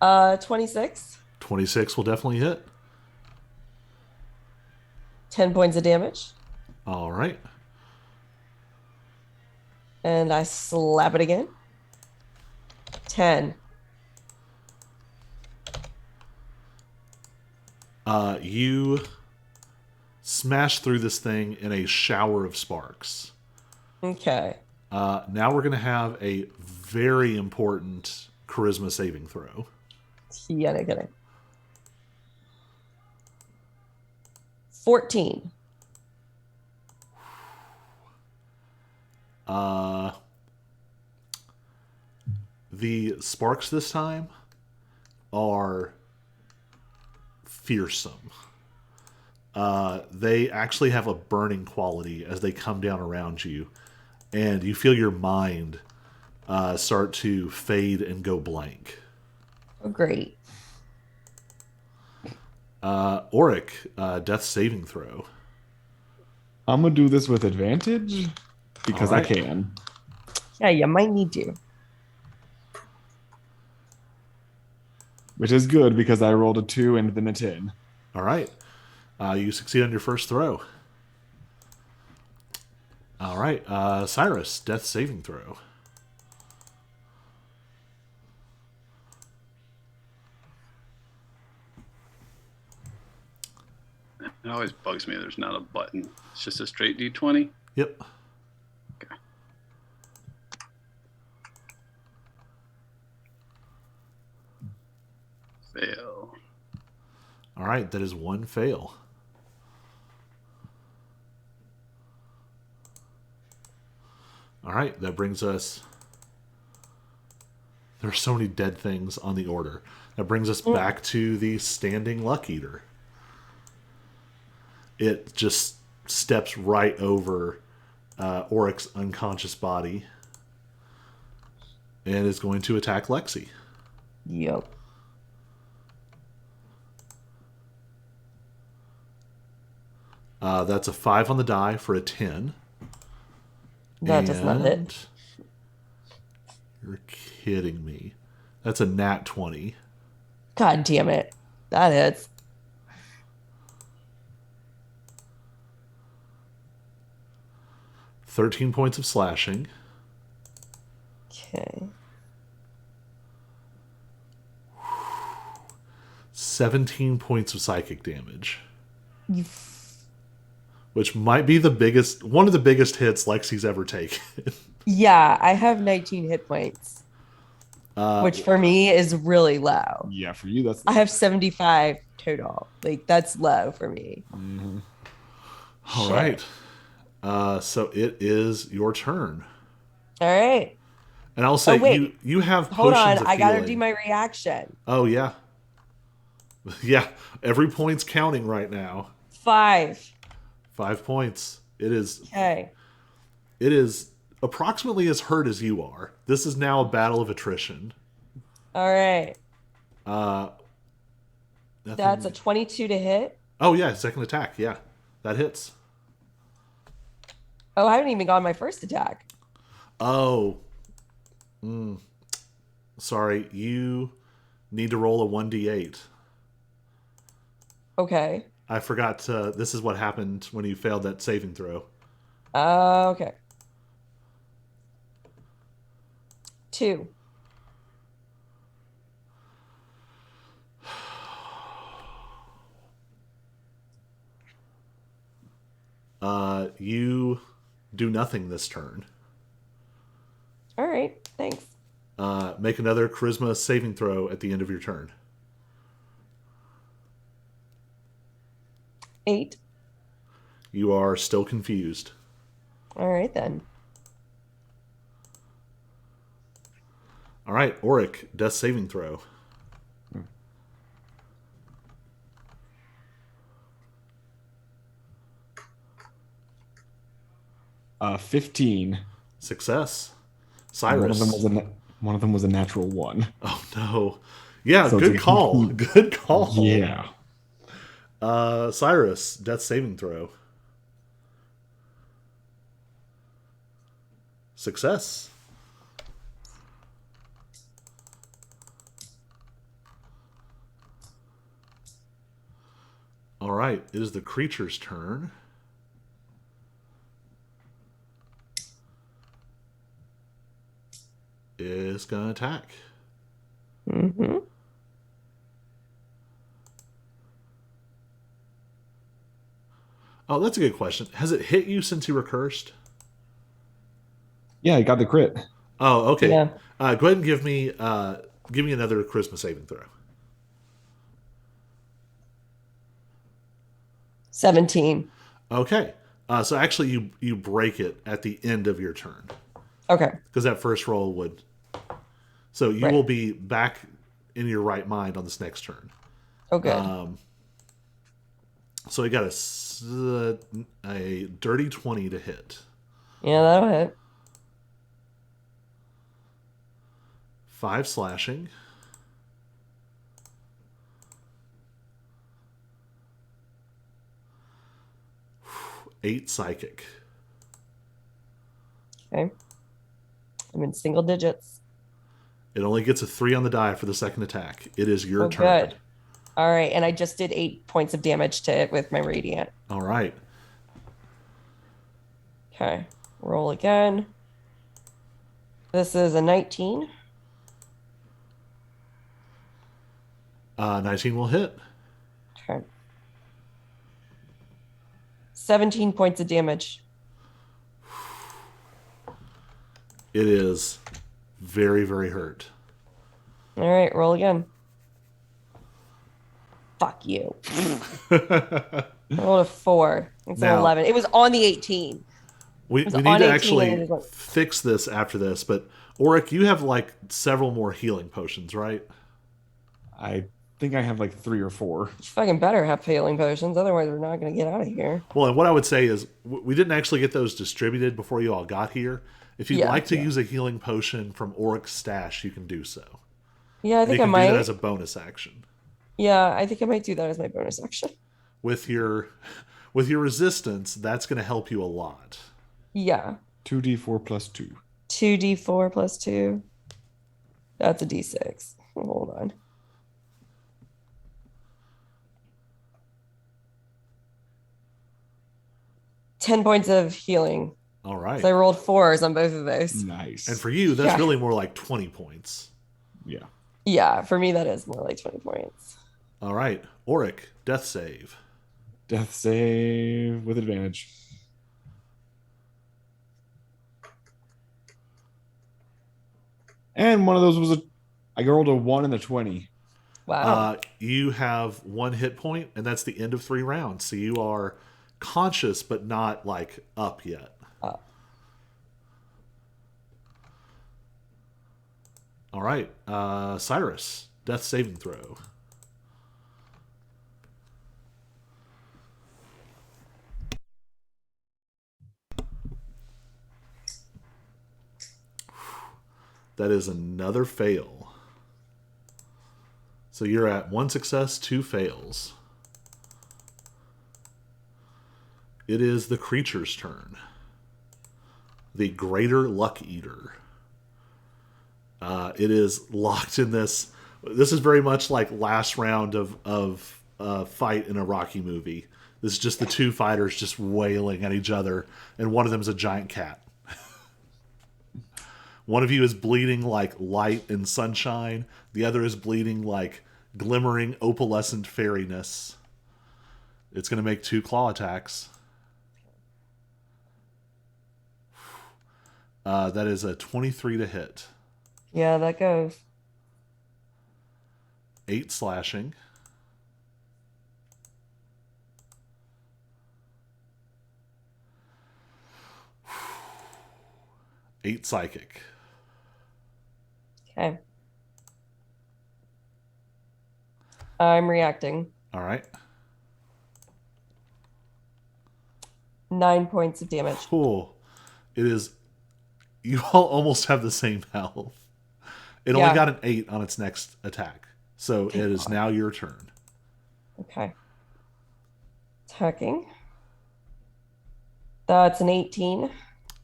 Uh, 26. 26 will definitely hit. 10 points of damage. All right. And I slap it again. 10. You smash through this thing in a shower of sparks. Okay. Now we're going to have a very important charisma saving throw. Yeah, no kidding. 14. The sparks this time are fearsome. They actually have a burning quality as they come down around you, and you feel your mind start to fade and go blank. Oh, great. Auric, death saving throw. I'm gonna do this with advantage because Alright. I can. Yeah, you might need to. Which is good because I rolled a 2 and then a 10. All right. You succeed on your first throw. All right. Cyrus, death saving throw. It always bugs me there's not a button. It's just a straight D20. Yep. Okay. Fail. All right. That is one fail. All right. That brings us. There are so many dead things on the order. That brings us back to the standing Luck Eater. It just steps right over Auric's unconscious body and is going to attack Lexi. Yep. That's a 5 on the die for a 10. That does not hit. And you're kidding me. That's a nat 20. God damn it. That hits. $13 points of slashing. Okay. 17 points of psychic damage. You Which might be one of the biggest hits Lexi's ever taken. Yeah, I have 19 hit points, which for me is really low. Yeah, for you that's I have 75 total. Like, that's low for me. All right. So it is your turn. All right. And I'll say wait. you have Hold potions on. of I got to healing. do my reaction. Oh, yeah. Yeah. Every point's counting right now. 5. 5 points. It is Okay. approximately as hurt as you are. This is now a battle of attrition. All right. Nothing- That's a 22 to hit. Oh, yeah. Second attack. Yeah. That hits. Oh, I haven't even gone my first attack. Oh. Sorry. You need to roll a 1d8. Okay. I forgot to. This is what happened when you failed that saving throw. Okay. 2. You do nothing this turn. All right. Thanks. Make another charisma saving throw at the end of your turn. 8. You are still confused. All right, then. All right, Auric, death saving throw. 15. Success. And Cyrus. one of them was a natural 1. Oh no. Yeah, So it's good like a call. complete- Good call. Yeah. Cyrus, death saving throw. Success. All right, it is the creature's turn. It's gonna attack. Mm-hmm. Oh, that's a good question. Has it hit you since you were cursed? Yeah, I got the crit. Oh, okay. Yeah. Go ahead and give me another charisma saving throw. 17. Okay. So actually, you break it at the end of your turn Okay. because that first roll would. So you Right. will be back in your right mind on this next turn. Oh, good. So I got a dirty 20 to hit. Yeah, that'll hit. 5 slashing. Eight psychic. Okay. I'm in single digits. It only gets a 3 on the die for the second attack. It is your Oh, turn. good. All right. And I just did 8 points of damage to it with my radiant. All right. Okay. Roll again. This is a 19. 19 will hit. Okay. 17 points of damage. It is very, very hurt. All right. Roll again. Fuck you. I rolled a 4. It's an Now- 11. It was on the 18. We was need on to 18 and actually it was- fix this after this, but Auric, you have like several more healing potions, right? I think I have like 3 or 4. You fucking better have healing potions. Otherwise, we're not going to get out of here. Well, and what I would say is we didn't actually get those distributed before you all got here. If you'd Yeah, like to yeah. use a healing potion from Auric's stash, you can do so. Yeah, I And you think I can do that might. as a bonus action. Yeah, I think I might do that as my bonus action. With your resistance, that's going to help you a lot. Yeah. 2d4 plus 2. 2d4 plus 2. That's a d6. Hold on. Ten points of healing. All right. So I rolled 4s on both of those. Nice. And for you, that's Yeah. really more like 20 points. Yeah. Yeah, for me that is more like 20 points. All right. Auric, death save. Death save with advantage. And one of those was I rolled a 1 and a 20. Wow. You have 1 hit point, and that's the end of 3 rounds. So you are conscious, but not like up yet. All right. Cyrus, death saving throw. That is another fail. So you're at 1 success, 2 fails. It is the creature's turn. The Greater Luck Eater. It is locked in this. This is very much like last round of fight in a Rocky movie. This is just the two fighters just wailing at each other, and one of them is a giant cat. One of you is bleeding like light and sunshine. The other is bleeding like glimmering opalescent fairiness. It's going to make 2 claw attacks. That is a 23 to hit. Yeah, that goes. 8 slashing. 8 psychic. Okay. I'm reacting. All right. 9 points of damage. Cool. It is. You all almost have the same health. It only Yeah. got an 8 on its next attack. So it is now your turn. Okay. Attacking. That's an 18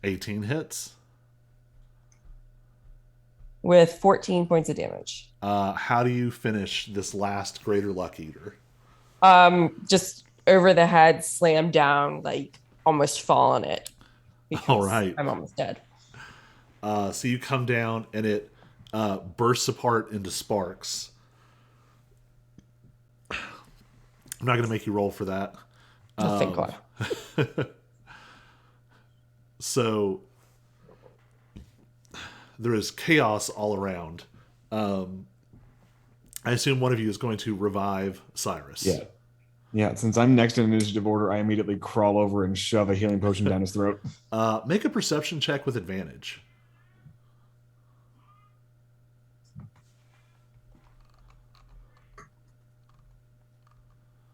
18 hits. with 14 points of damage. How do you finish this last Greater Luck Eater? Just over the head, slam down, like almost fall on it. Because All right. I'm almost dead. So you come down and it bursts apart into sparks. I'm not going to make you roll for that. Oh, thank God. So there is chaos all around. I assume one of you is going to revive Cyrus. Yeah. Yeah, since I'm next in initiative order, I immediately crawl over and shove a healing potion down his throat. Make a perception check with advantage.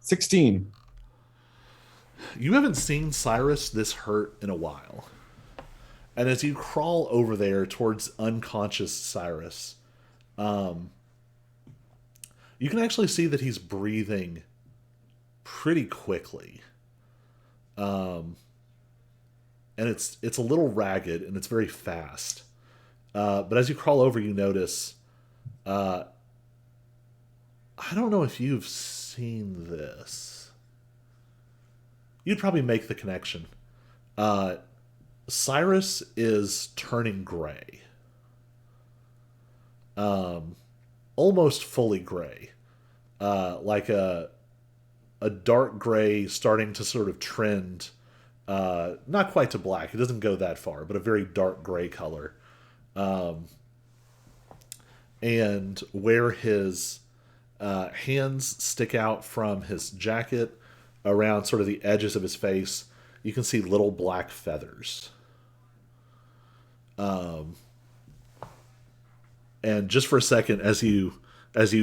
$16. You haven't seen Cyrus this hurt in a while. And as you crawl over there towards unconscious Cyrus, you can actually see that he's breathing pretty quickly. And it's a little ragged and it's very fast. But as you crawl over, you notice... I don't know if you've seen this. You'd probably make the connection. Cyrus is turning gray. Almost fully gray. Like a dark gray starting to sort of trend, not quite to black. It doesn't go that far, but a very dark gray color. And where his hands stick out from his jacket around sort of the edges of his face, you can see little black feathers. And just for a second, as you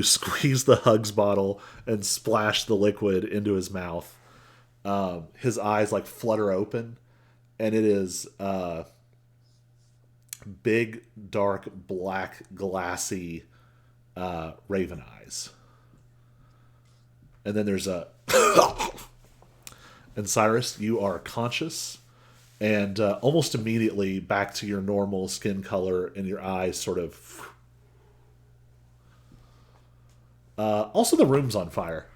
squeeze the Hugs bottle and splash the liquid into his mouth, his eyes like flutter open, and it is big, dark, black, glassy raven eyes. And then there's a... And Cyrus, you are conscious, and almost immediately back to your normal skin color, and your eyes sort of... also, the room's on fire.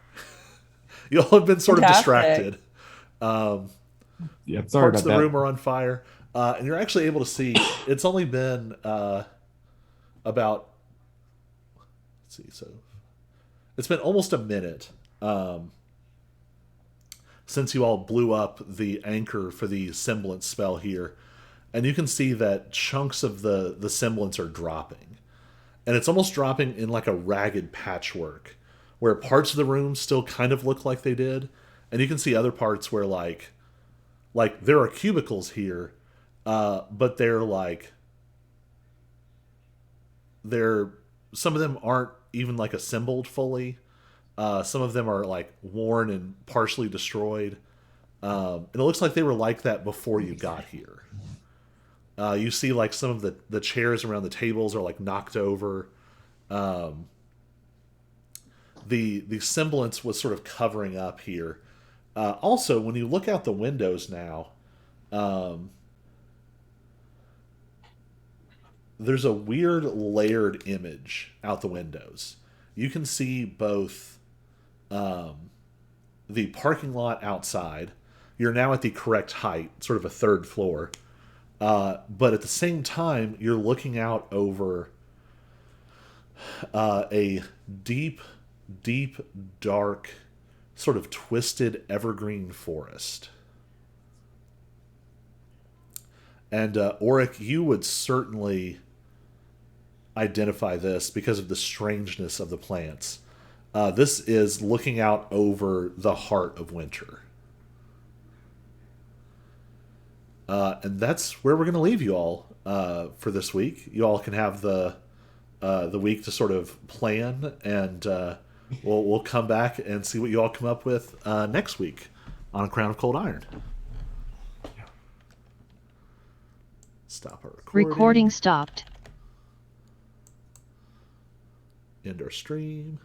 You all have been sort of distracted. Yeah, sorry Parts about of the that. room are on fire. And you're actually able to see, it's only been about... Let's see, so... It's been almost a minute since you all blew up the anchor for the semblance spell here. And you can see that chunks of the semblance are dropping. And it's almost dropping in like a ragged patchwork, where parts of the room still kind of look like they did. And you can see other parts where like there are cubicles here, but some of them aren't even like assembled fully. Some of them are like worn and partially destroyed. And it looks like they were like that before you got here. You see like some of the chairs around the tables are like knocked over. The semblance was sort of covering up here. Also, when you look out the windows now, there's a weird layered image out the windows. You can see both the parking lot outside. You're now at the correct height, sort of a third floor. But at the same time, you're looking out over a deep, deep, dark, sort of twisted evergreen forest. And Auric, you would certainly identify this because of the strangeness of the plants. This is looking out over the heart of winter. And that's where we're going to leave you all for this week. You all can have the week to sort of plan, and we'll come back and see what you all come up with next week on A Crown of Cold Iron. Stop our recording. Recording stopped. End our stream.